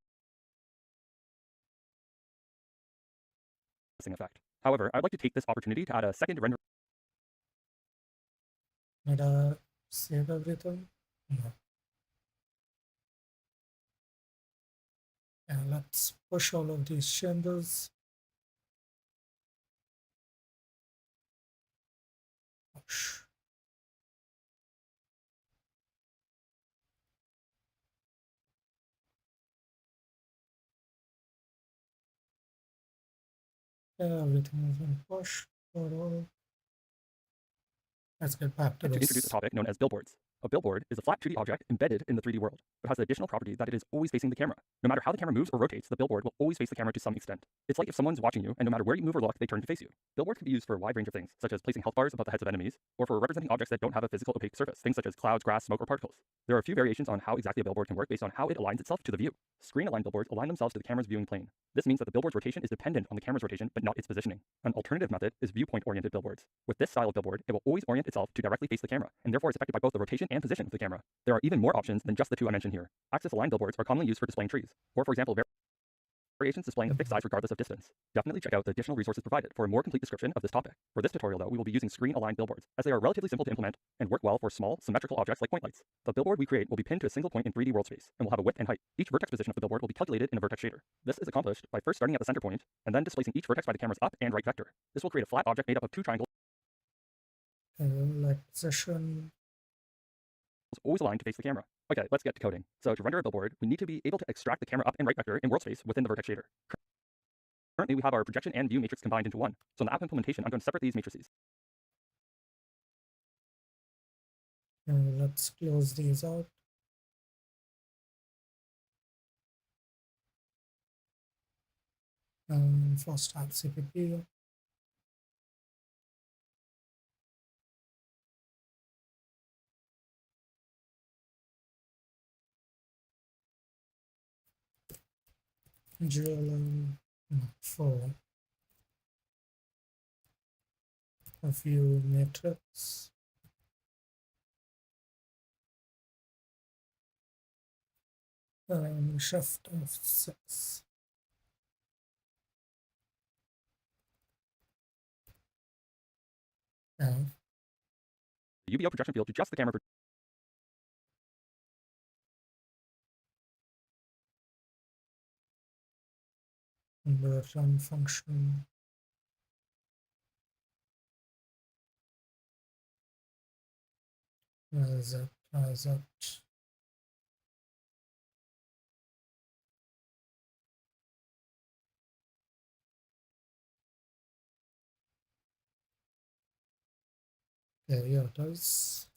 effect. However, I'd like to take this opportunity to add a second render. Did I save everything? No. And let's push all of these changes. Push. Everything is been pushed. Let's get back to To this. introduce a topic known as billboards. A billboard is a flat 2D object embedded in the 3D world, but has the additional property that it is always facing the camera. No matter how the camera moves or rotates, the billboard will always face the camera to some extent. It's like if someone's watching you, and no matter where you move or look, they turn to face you. Billboards can be used for a wide range of things, such as placing health bars above the heads of enemies, or for representing objects that don't have a physical opaque surface, things such as clouds, grass, smoke, or particles. There are a few variations on how exactly a billboard can work based on how it aligns itself to the view. Screen-aligned billboards align themselves to the camera's viewing plane. This means that the billboard's rotation is dependent on the camera's rotation, but not its positioning. An alternative method is viewpoint-oriented billboards. With this style of billboard, it will always orient itself to directly face the camera, and therefore is affected by both the rotation and position of the camera. There are even more options than just the two I mentioned here. Axis-aligned billboards are commonly used for displaying trees, or for example, variations displaying a fixed size regardless of distance. Definitely check out the additional resources provided for a more complete description of this topic. For this tutorial though, we will be using screen-aligned billboards, as they are relatively simple to implement and work well for small, symmetrical objects like point lights. The billboard we create will be pinned to a single point in 3D world space, and will have a width and height. Each vertex position of the billboard will be calculated in a vertex shader. This is accomplished by first starting at the center point, and then displacing each vertex by the camera's up and right vector. This will create a flat object made up of two triangles Light position. Is always aligned to face the camera. Okay, let's get to coding. So to render a billboard, we need to be able to extract the camera up and right vector in world space within the Vertex shader. Currently, we have our projection and view matrix combined into one. So in the app implementation, I'm going to separate these matrices. Let's close these out. First add CPP. GLM for a view matrix. Shift F6. And The UVO projection field to just the camera. the run function. As it. There it is.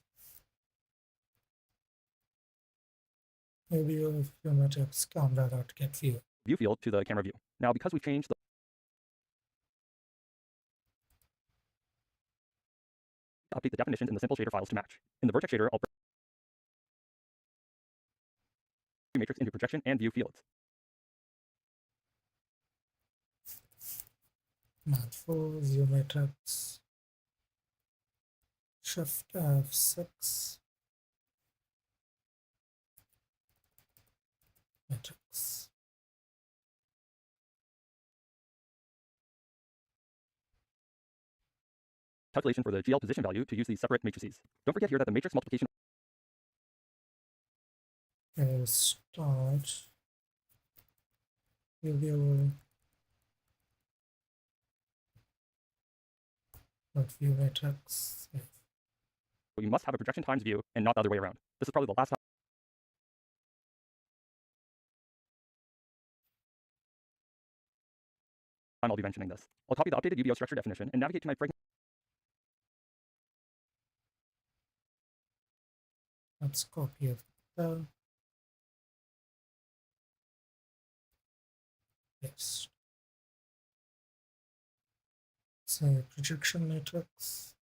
Maybe your matrix camera.get view. View field to the camera view. Now, because we've changed the update the definitions in the simple shader files to match. In the Vertex shader, I'll break the matrix into projection and view fields. Math for view matrix. Shift F6. Matrix. Calculation for the GL position value to use these separate matrices. Don't forget here that the matrix multiplication Start. You'll be able view matrix. you must have a projection times view and not the other way around. This is probably the last time I'll be mentioning this. I'll copy the updated UVO structure definition and navigate to my fragment. Let's copy it. Yes. Say projection matrix.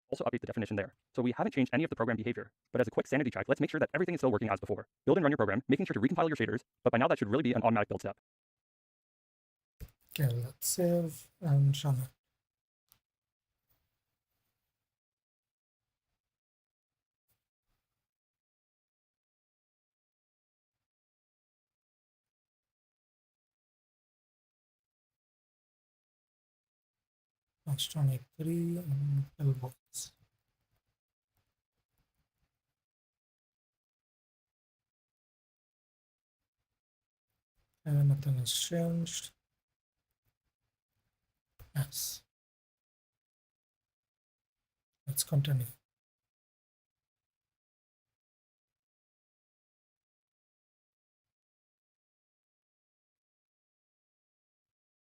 Also update the definition there. So we haven't changed any of the program behavior, but as a quick sanity check, let's make sure that everything is still working as before. Build and run your program, making sure to recompile your shaders, but by now that should really be an automatic build step. Okay, let's save and run it. That's 23 and Billboards. And nothing has changed. Yes. Let's continue.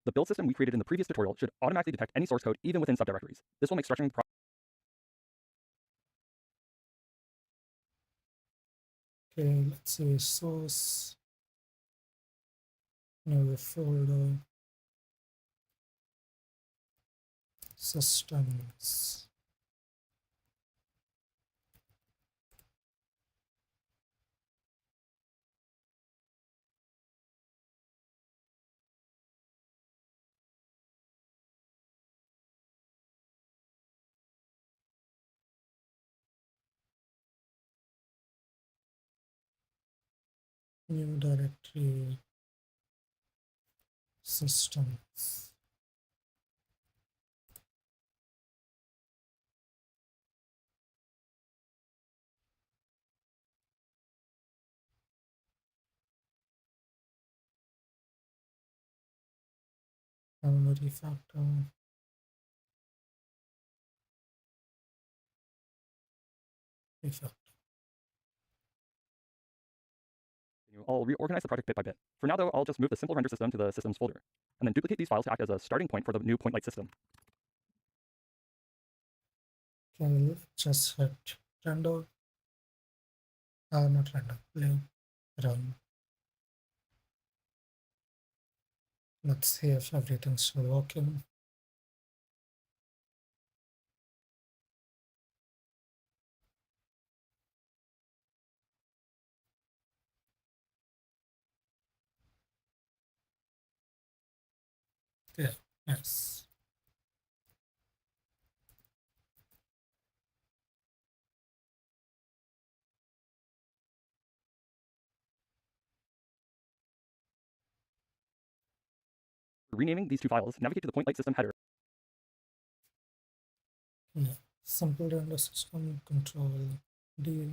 The build system we created in the previous tutorial should automatically detect any source code even within subdirectories. This will make structuring the Okay, let's say source, new folder, systems. New directory, systems. Memory factor. effect. I'll reorganize the project bit by bit. For now, though, I'll just move the simple render system to the systems folder, and then duplicate these files to act as a starting point for the new point light system. Okay, just hit render. Not render, play, run. Let's see if everything's still working. Yeah, yes. For renaming these two files, navigate to the point light system header. Yeah. Simple render system, control D,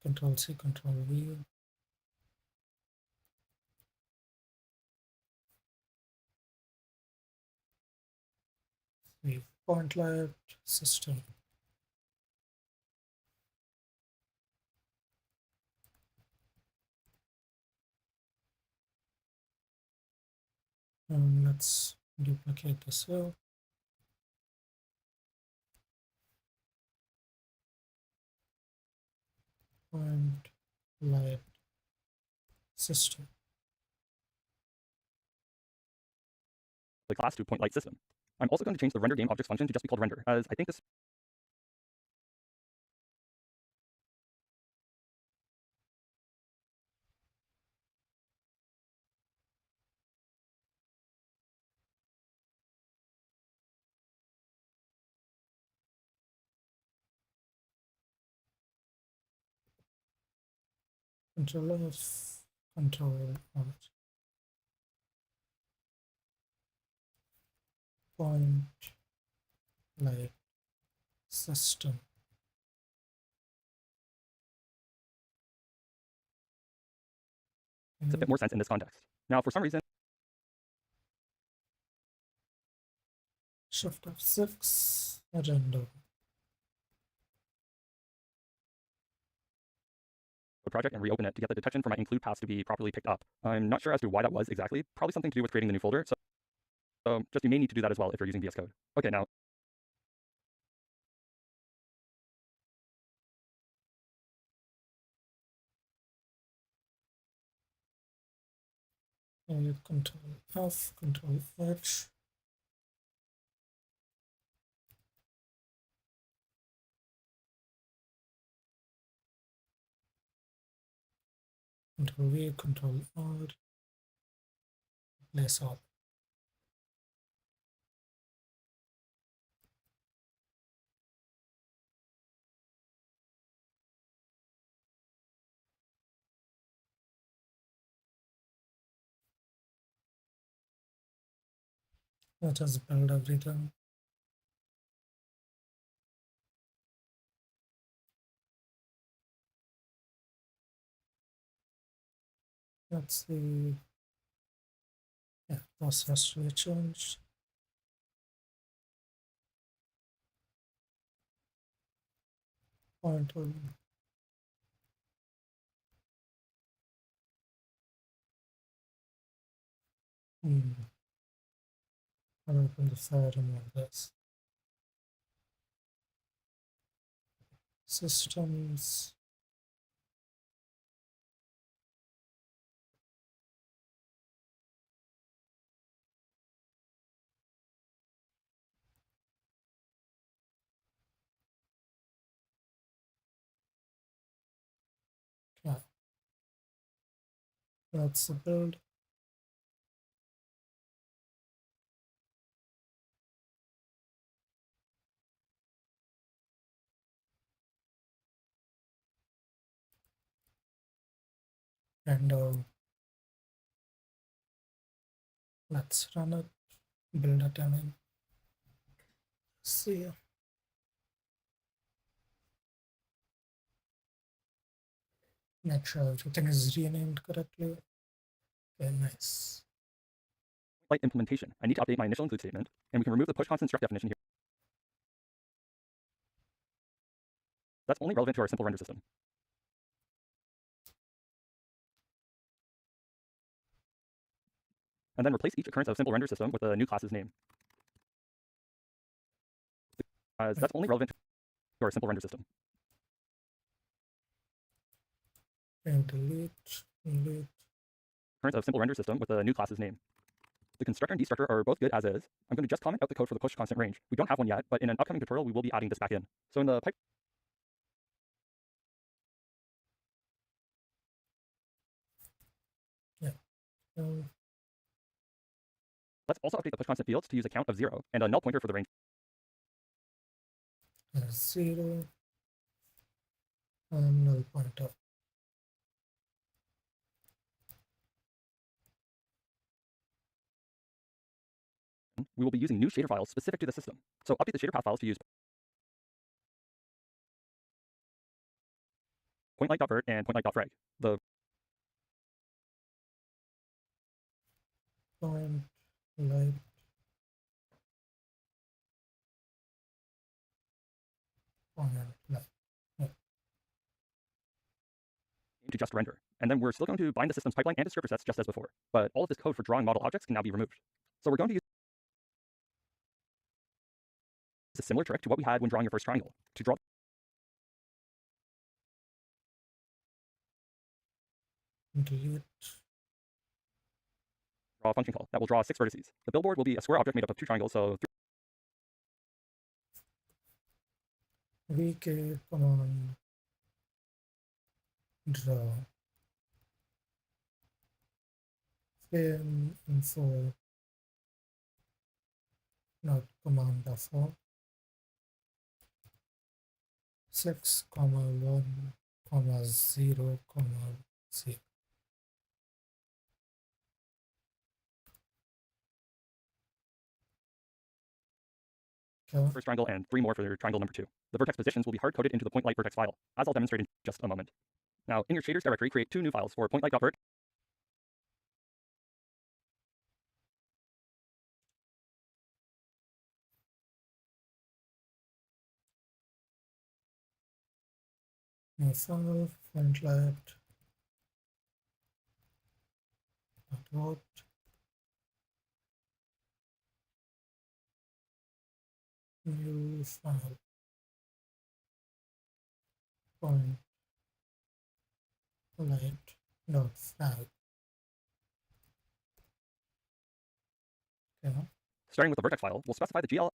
control C, control V. Point light system. Let's duplicate this here. Point light system. The class to point light system. I'm also going to change the render game objects function to just be called render, as I think this Control F, control Alt. Point light system. makes a bit more sense in this context. Now, for some reason, Shift F6, render. the project and reopen it to get the detection for my include paths to be properly picked up. I'm not sure as to why that was exactly. Probably something to do with creating the new folder. So just you may need to do that as well if you're using VS Code. Okay, now Control F, Control H. Control V, Control R. Place all. Let us build everything. Let's see. Yeah, process to be changed. Pointer. I'll open the file and all this. Systems. Yeah. Let's build. And let's run it. Build a tenant. See. Make sure everything is renamed correctly. Okay, nice. light implementation. I need to update my initial include statement, and we can remove the push constant struct definition here. That's only relevant to our simple render system. And then replace each occurrence of simple render system with a new class's name, as that's only relevant to our simple render system. And delete. Occurrence of simple render system with a new class's name. The constructor and destructor are both good as is. I'm going to just comment out the code for the push constant range. We don't have one yet, but in an upcoming tutorial, we will be adding this back in. So in the pipe, let's also update the push constant fields to use a count of 0 and a null pointer for the range. 0 and null pointer. We will be using new shader files specific to the system. So update the shader path files to use pointlight.vert and pointlight.frag. The Point light point light. to just render. And then we're still going to bind the system's pipeline and descriptor sets just as before. But all of this code for drawing model objects can now be removed. So we're going to use a similar trick to what we had when drawing your first triangle. To draw Delete. a function call that will draw 6 vertices. The billboard will be a square object made up of 2 triangles, so vk command draw frame info not command of 6, 1, 0, 0. Okay. first triangle and 3 more for triangle number 2. The vertex positions will be hard-coded into the pointlight vertex file, as I'll demonstrate in just a moment. Now, in your shaders directory, create 2 new files for pointlight.vert New file, pointlight .vert. New file point light dot file. Okay. Starting with the vertex file, we'll specify the GLSL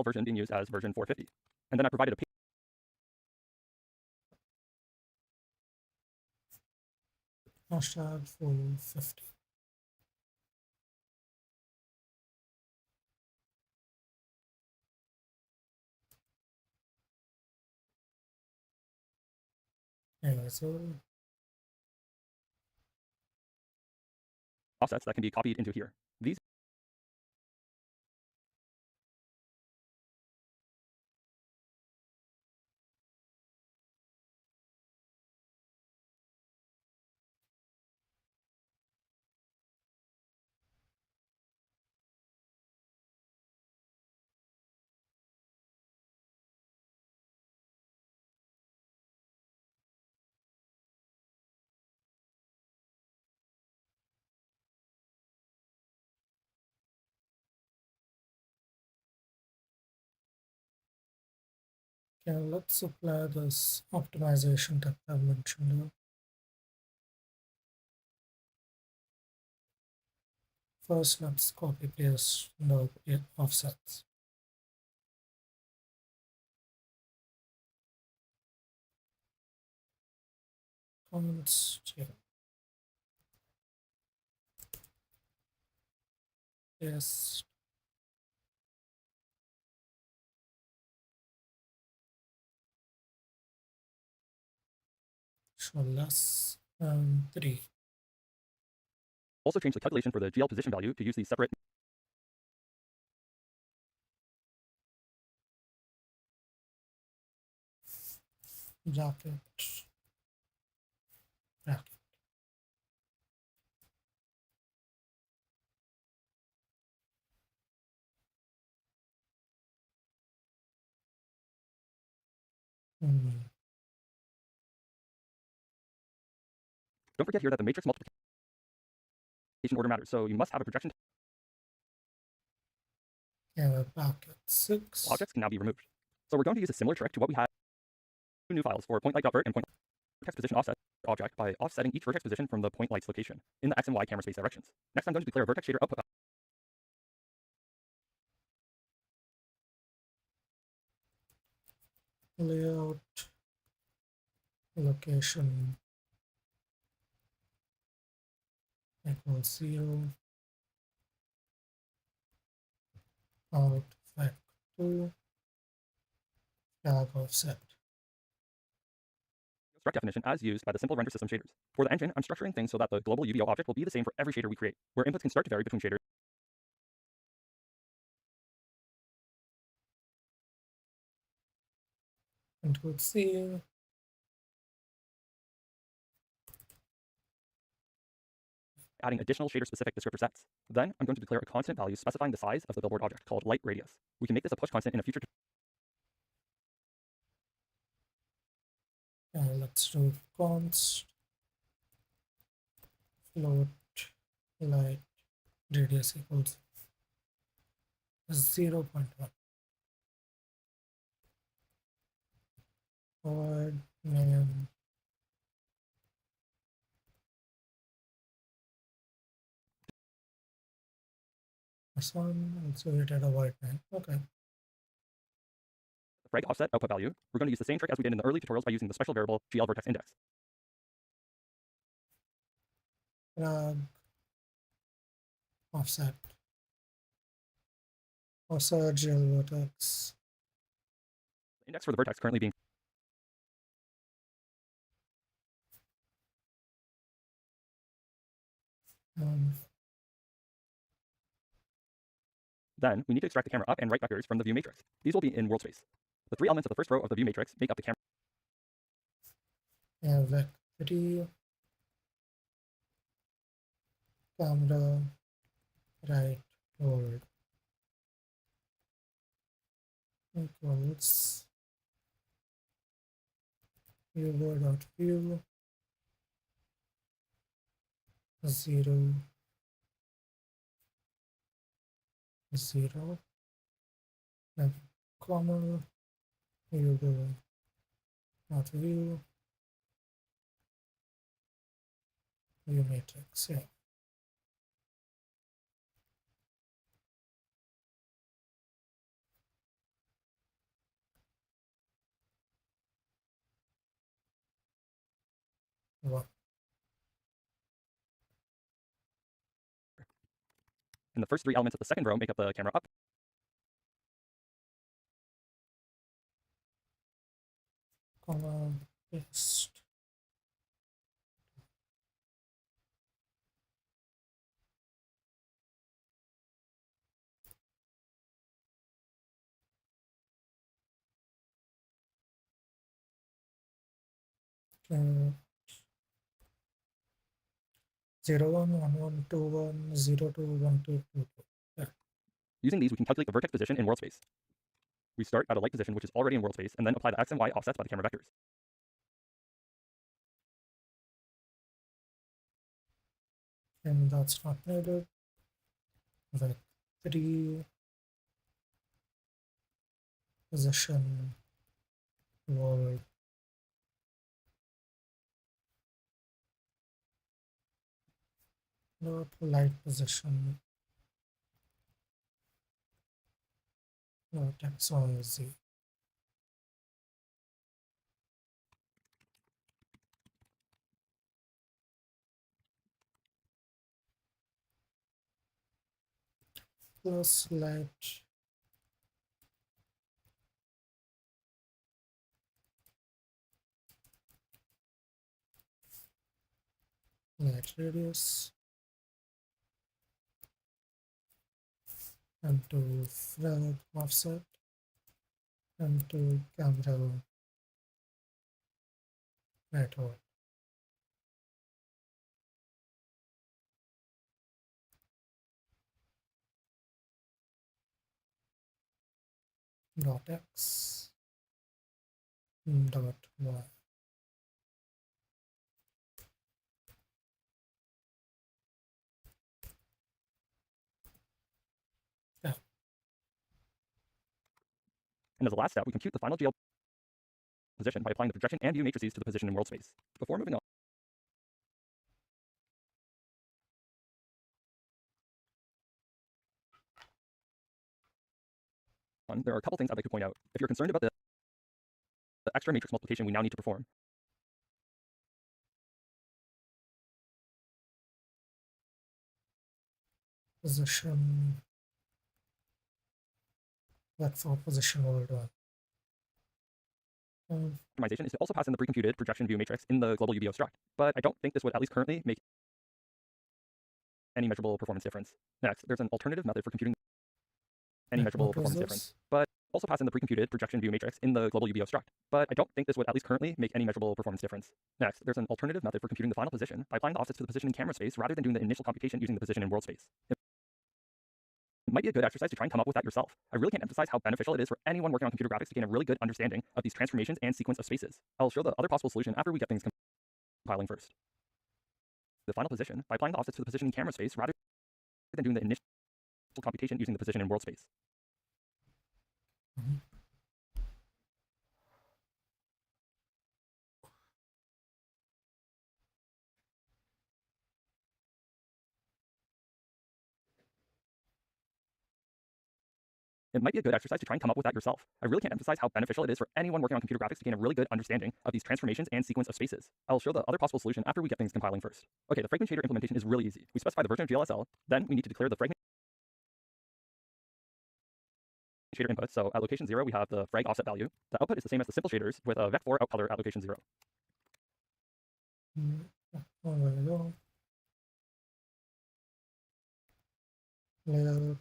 version being used as version 450. And then I provided a hashtag 450. Anyway, so offsets that can be copied into here. These okay, let's apply this optimization that I've mentioned here. First, let's copy paste the offsets. Const paste show less than 3. also change the calculation for the GL position value to use the separate bracket bracket. Mm, Don't forget here that the matrix multiplication order matters, so you must have a projection. and we're back at 6. Objects can now be removed. So we're going to use a similar trick to what we had in new files for point light vert and point vertex position offset object by offsetting each vertex position from the point light's location in the x and y camera space directions. Next, I'm going to declare a vertex shader output Layout location equals 0. Out fact 2. Flag offset. struct definition as used by the simple render system shaders. For the engine, I'm structuring things so that the global UVO object will be the same for every shader we create, where inputs can start to vary between shaders. Control C. Adding additional shader-specific descriptor sets. Then, I'm going to declare a constant value specifying the size of the billboard object called light radius. We can make this a push constant in a future. Let's do const float light radius equals 0.1. Void name this one also rated a void name. Okay. The frag offset output value, we're going to use the same trick as we did in the early tutorials by using the special variable GL vertex index. Frag offset GL vertex. The index for the vertex currently being Then, we need to extract the camera up and right vectors from the view matrix. These will be in world space. The three elements of the first row of the view matrix make up the camera. Vector camera right world equals viewer.view 0 0 and comma viewer not view matrix. Yeah. One. And the first three elements of the second row make up the camera up. Comma paste. Uh, 0 1 1 1 2 1 0 2 1 2 2 2. Yeah. Using these, we can calculate the vertex position in world space. We start at a light position, which is already in world space, and then apply the x and y offsets by the camera vectors. And that's not needed. Like 3 position world not light position not x y z. Plus light radius and to frag offset and to camera network. Dot x dot y. Yeah, And as a last step, we compute the final GL position by applying the projection and view matrices to the position in world space. Before moving on, there are a couple things I'd like to point out. If you're concerned about the extra matrix multiplication we now need to perform, position that for position worldwide. optimization is to also pass in the pre-computed projection view matrix in the global UBO struct, but I don't think this would at least currently make any measurable performance difference. Next, there's an alternative method for computing any measurable What was performance difference, this? but also pass in the pre-computed projection view matrix in the global UBO struct, but I don't think this would at least currently make any measurable performance difference. Next, there's an alternative method for computing the final position by applying the offsets to the position in camera space rather than doing the initial computation using the position in world space. It might be a good exercise to try and come up with that yourself. I really can't emphasize how beneficial it is for anyone working on computer graphics to gain a really good understanding of these transformations and sequence of spaces. I'll show the other possible solution after we get things compiling first. The final position by applying the offsets to the position in camera space rather than doing the initial computation using the position in world space. It might be a good exercise to try and come up with that yourself. I really can't emphasize how beneficial it is for anyone working on computer graphics to gain a really good understanding of these transformations and sequence of spaces. I'll show the other possible solution after we get things compiling first. Okay, the fragment shader implementation is really easy. We specify the version of GLSL, then we need to declare the fragment shader input. So at location 0, we have the frag offset value. The output is the same as the simple shaders with a vec4 out color at location 0. Oh, there we go. Layout,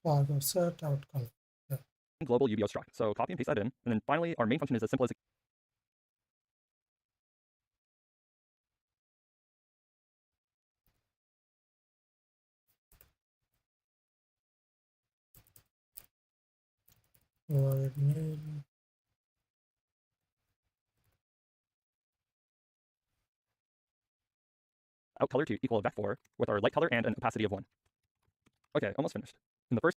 flag offset, out color. Yeah. Global UBO struct. So copy and paste that in. And then finally, our main function is as simple as Void main. out color to equal a vec4 with our light color and an opacity of 1. Okay, almost finished. In the first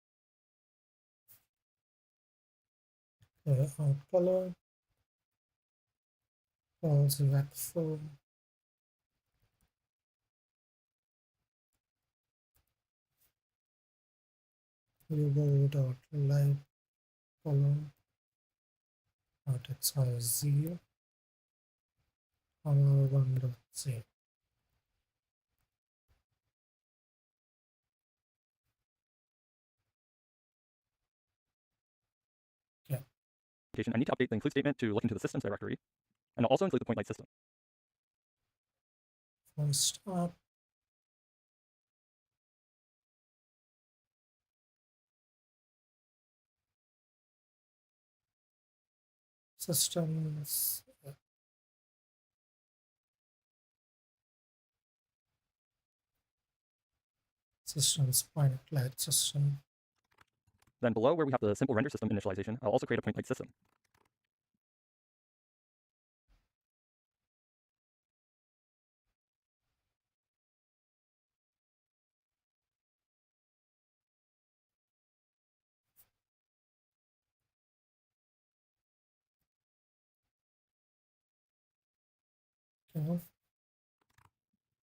Out color. Also vec4. UBO dot light color. Dot xy 0. Color 1 dot 0. I need to update the include statement to look into the systems directory, and I'll also include the point light system. First up. Systems. Systems point light system. Then below where we have the simple render system initialization, I'll also create a point light system. Okay.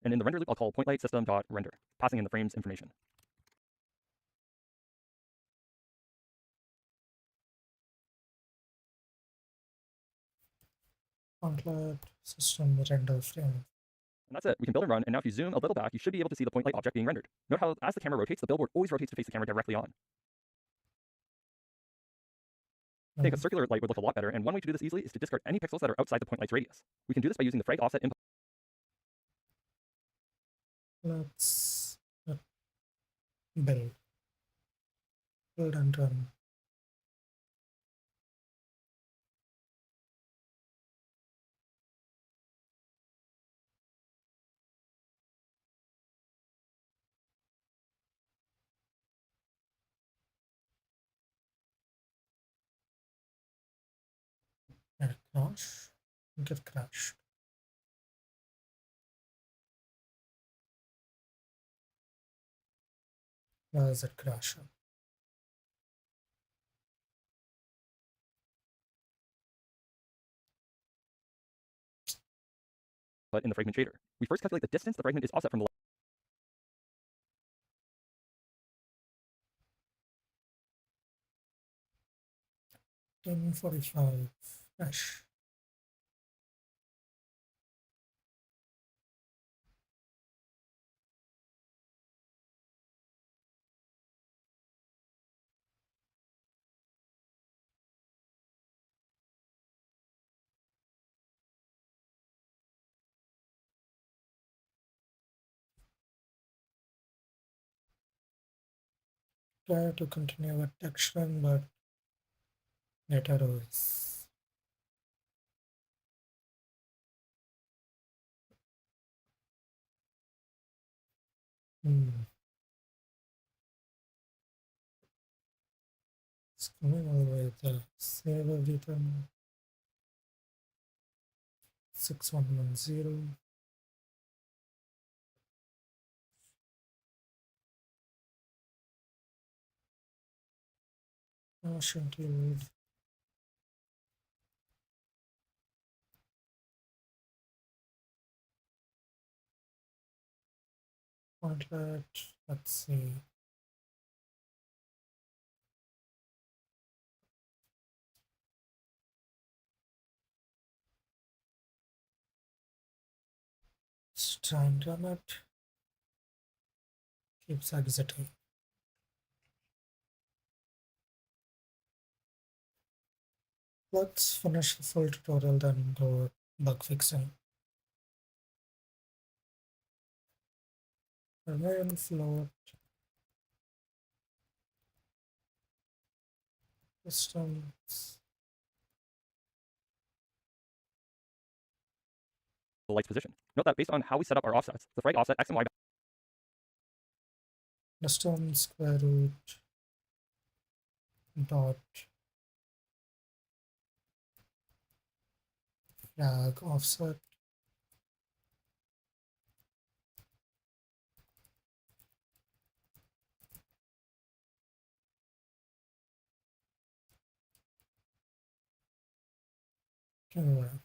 And in the render loop, I'll call point light system.render, passing in the frames information. Point light system render frame. And that's it. We can build and run, and now if you zoom a little back, you should be able to see the point light object being rendered. Note how as the camera rotates, the billboard always rotates to face the camera directly on. I think a circular light would look a lot better, and one way to do this easily is to discard any pixels that are outside the point light's radius. We can do this by using the frag offset input. Let's build and run. and crash, get crashed. Why is it crashing? but in the fragment shader. We first calculate the distance the fragment is offset from the 10:45-ish. Try to continue with texturing, but it errors. It's coming all the way there. Save everything. 6110. Shouldn't you Outlet, let's see. Let's try and run it. Keeps exiting. Let's finish the full tutorial, then go bug fixing. Remain float. Systems. light's position. Note that based on how we set up our offsets, the frag offset x and y Distance square root dot flag offset. Okay.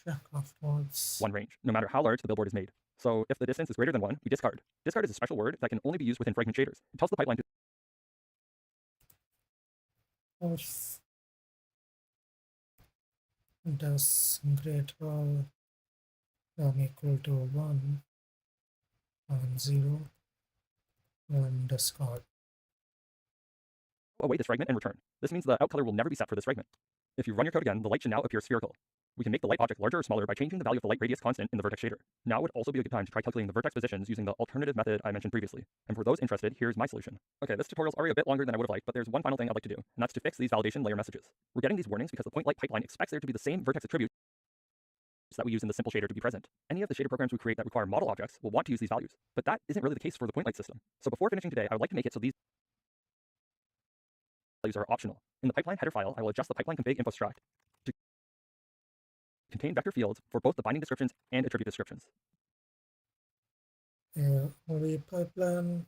Check afterwards. one range, no matter how large the billboard is made. So if the distance is greater than 1, we discard. Discard is a special word that can only be used within fragment shaders. It tells the pipeline to If does greater than equal to 1 and 0, then discard. away this fragment and return. This means the out color will never be set for this fragment. If you run your code again, the light should now appear spherical. We can make the light object larger or smaller by changing the value of the light radius constant in the vertex shader. Now would also be a good time to try calculating the vertex positions using the alternative method I mentioned previously. And for those interested, here's my solution. Okay, this tutorial's already a bit longer than I would have liked, but there's one final thing I'd like to do, and that's to fix these validation layer messages. We're getting these warnings because the point light pipeline expects there to be the same vertex attributes that we use in the simple shader to be present. Any of the shader programs we create that require model objects will want to use these values, but that isn't really the case for the point light system. So before finishing today, I would like to make it so these values are optional. In the pipeline header file, I will adjust the pipeline config info struct to contain vector fields for both the binding descriptions and attribute descriptions. The pipeline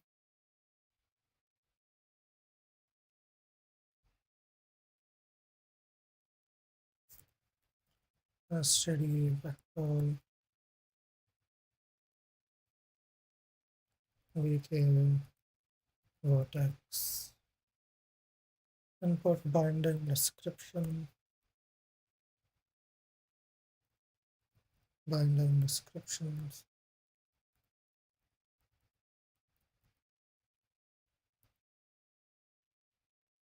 steady vector retail vertex input binding description binding descriptions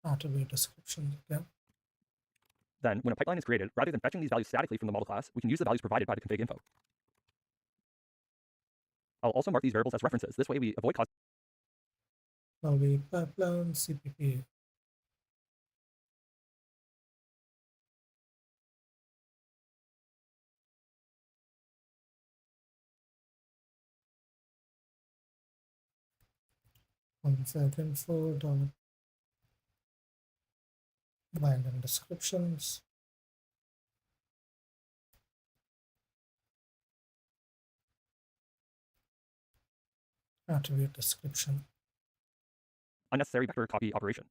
attribute descriptions again. Then, when a pipeline is created, rather than fetching these values statically from the model class, we can use the values provided by the config info. I'll also mark these variables as references. This way we avoid causing The pipeline CPP config info dot bind and descriptions. Attribute description. Unnecessary vector copy operation.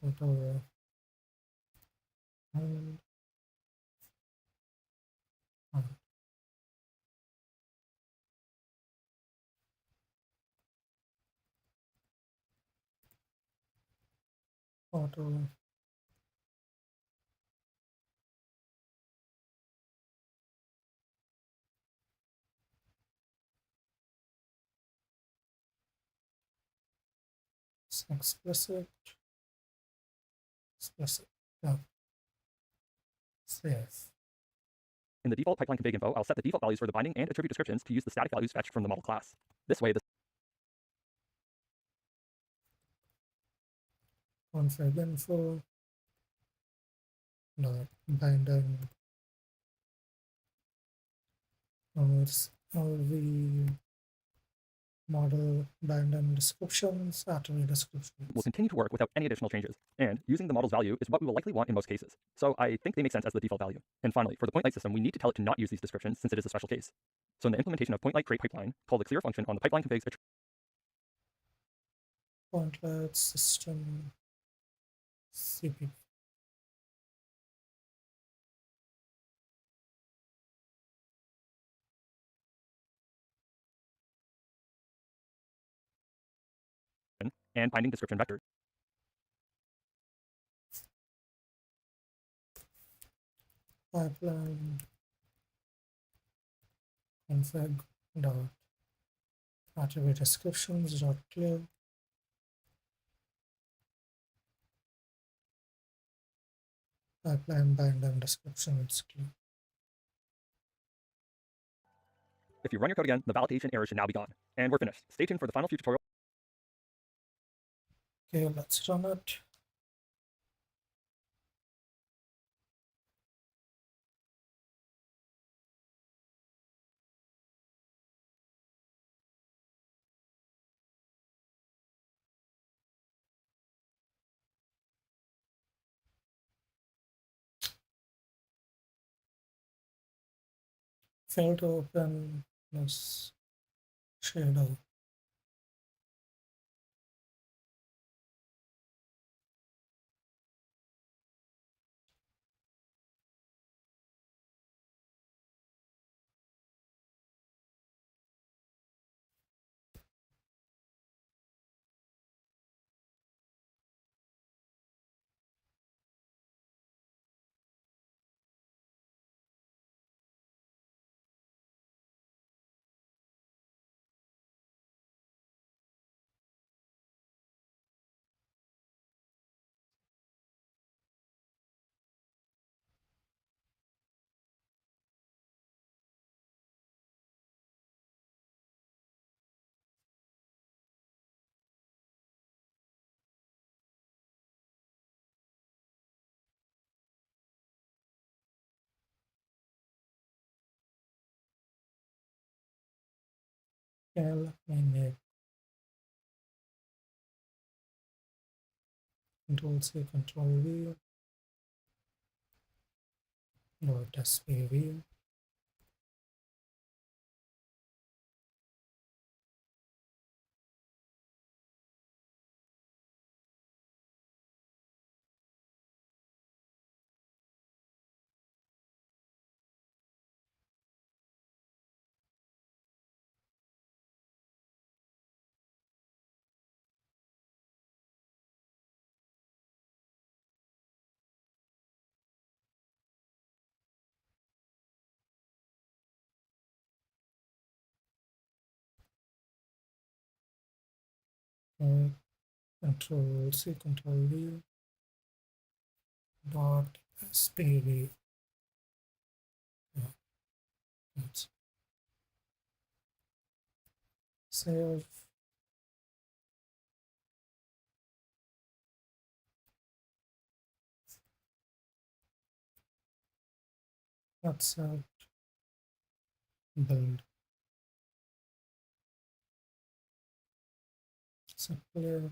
Photo and photo explicit. Yeah. Save. In the default pipeline config info, I'll set the default values for the binding and attribute descriptions to use the static values fetched from the model class. This way, the Config info dot binding LV model binding descriptions, attribute descriptions. will continue to work without any additional changes. And using the model's value is what we will likely want in most cases. So I think they make sense as the default value. And finally, for the point light system, we need to tell it to not use these descriptions since it is a special case. So in the implementation of point light create pipeline, call the clear function on the pipeline config's Point light system CP. and binding description vector. Pipeline config dot attribute descriptions dot clear pipeline binding descriptions clear. If you run your code again, the validation error should now be gone. And we're finished. Stay tuned for the final few tutorials. Okay, let's run it. Fail to open this shader. Okay, let me make Control C, Control V, dot SPV. Control C, Control V, dot SPV. Yeah, let's save. That's build. Set clear.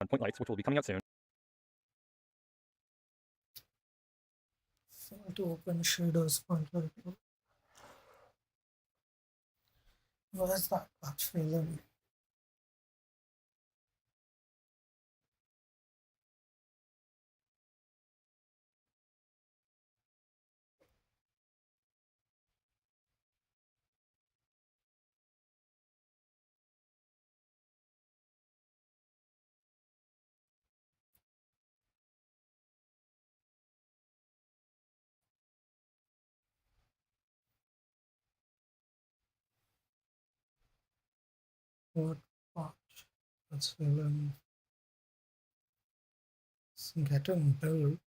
On point lights, which will be coming out soon. So to open shadows pointer. Where's that patch feeling? What patch? That's feeling. It's getting built.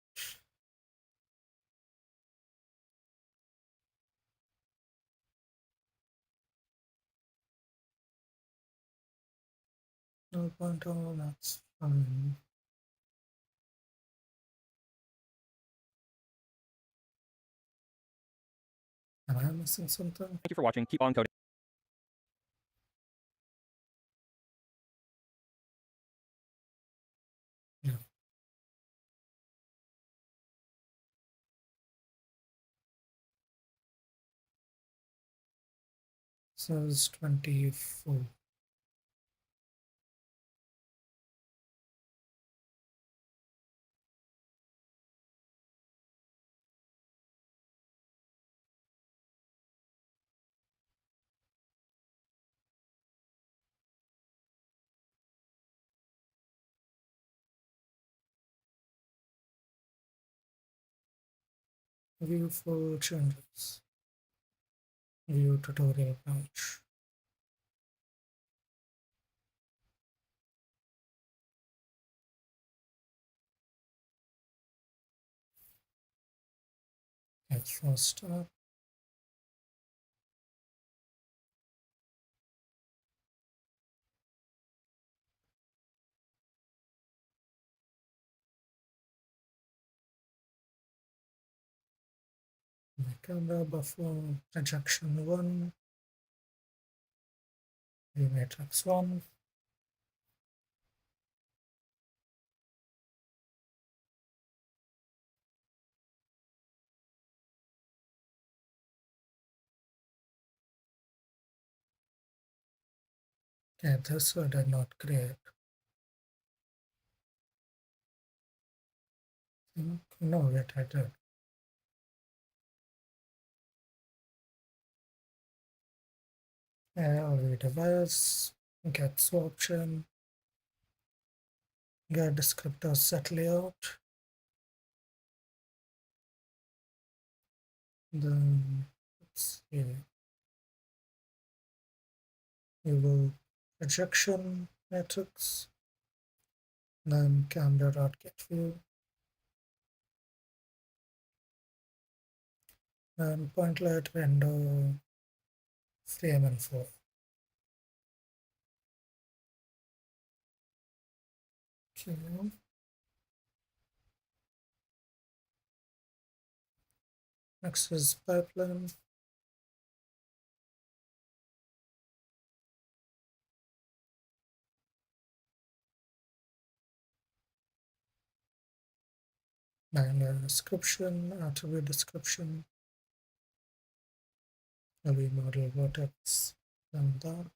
No pointer, that's fine. Am I missing something? Thank you for watching. Keep on coding. Yeah. So it's 24. View full changes. View tutorial page. Get first up. The camera buffer projection 1. The matrix 1. Okay, this I did not create. No, yet I did. LV device, get swaption, get descriptor set layout. Then let's see. You will projection matrix, then camera.getView, then point light window frame info. Okay. Next is pipeline. And description, attribute description, LV model vertex, and that.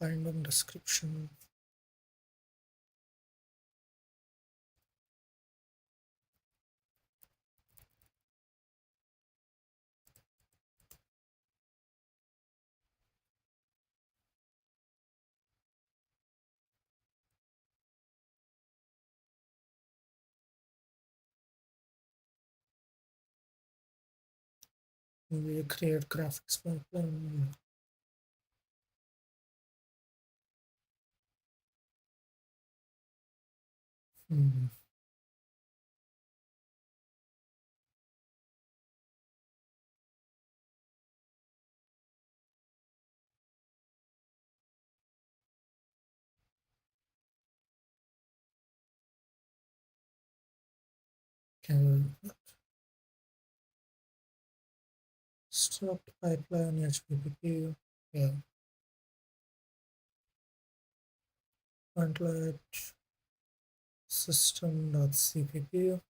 Finding description. We create graphics pipeline. Hmm. Can struct pipeline HPPQ. Yeah. Frontlight system.cpp.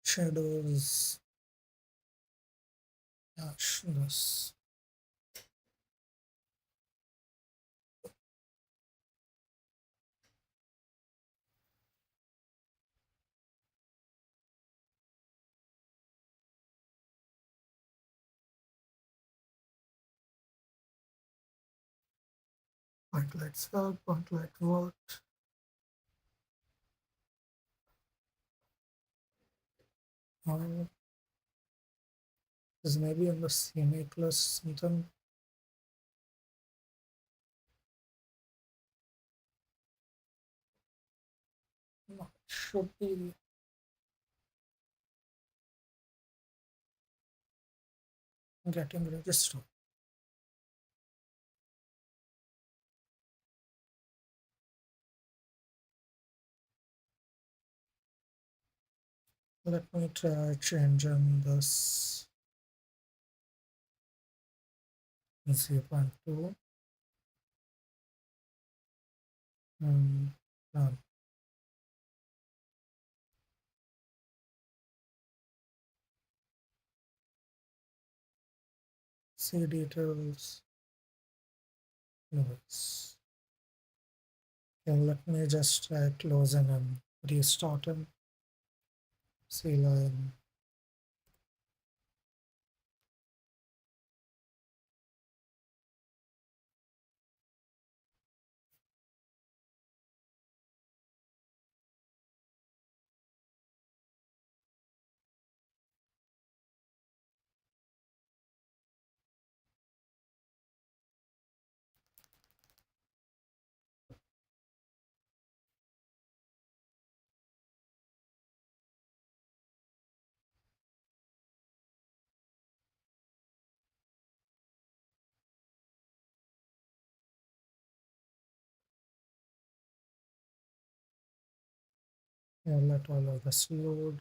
Shadows dash this. Point light swell, point light volt. Or is maybe in the CMA class something. No, should be getting registered. Let me try changing this 0.2 and done. See details, noise. Okay, let me just try closing and restarting. C line. Yeah, let all of this load.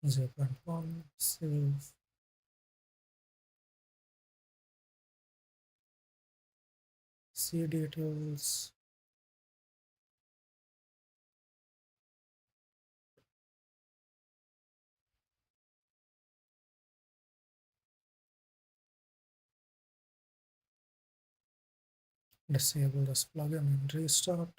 Zero point 0.1, save. See details. Disable this plugin and restart.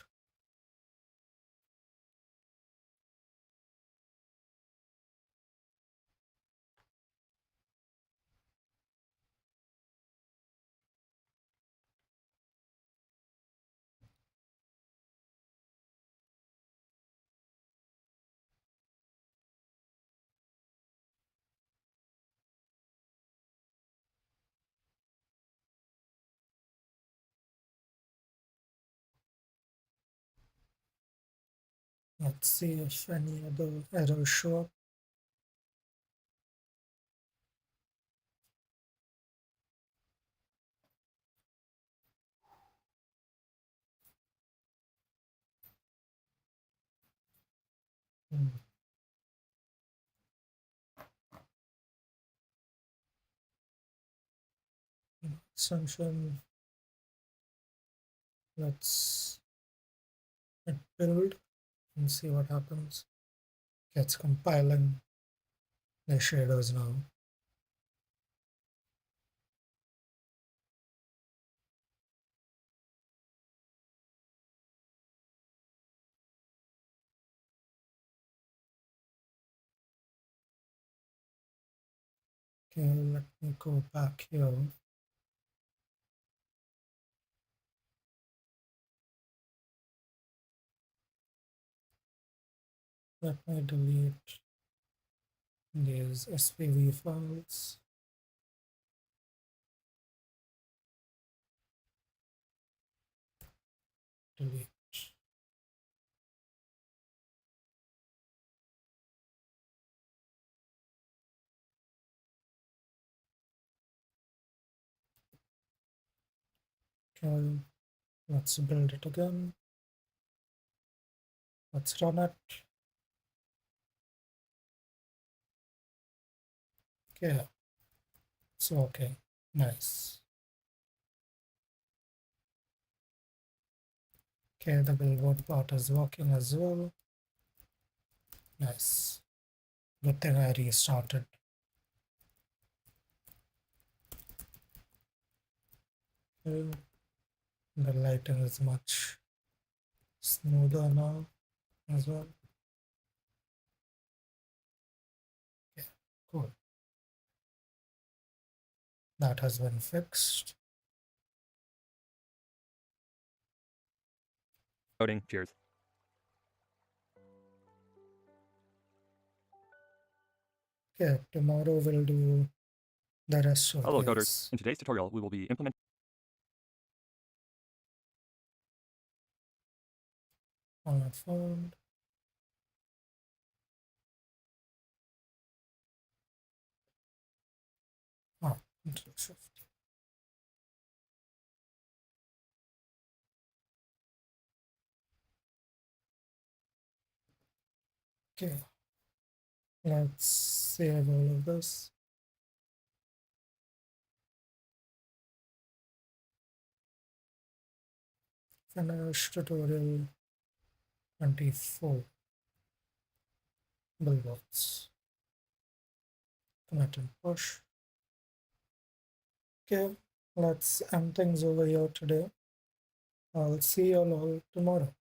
Let's see if any other errors show up. Hmm. Assumption. Let's hit build and see what happens. Okay, it's compiling the shaders now. Okay, let me go back here. Let me delete these SPV files. Delete. Okay, let's build it again. Let's run it. Okay, so okay, nice. Okay, the billboard part is working as well. Nice. Good thing I restarted. Okay, the lighting is much smoother now as well. Yeah, cool. That has been fixed. Voting. Cheers. Okay, tomorrow we'll do the rest of Hello, coders. these In today's tutorial, we will be implementing on my phone. Ah, Control Shift. Okay, let's save all of this. Finish tutorial 24. Billboards. Commit and push. Okay, let's end things over here today. I'll see you all tomorrow.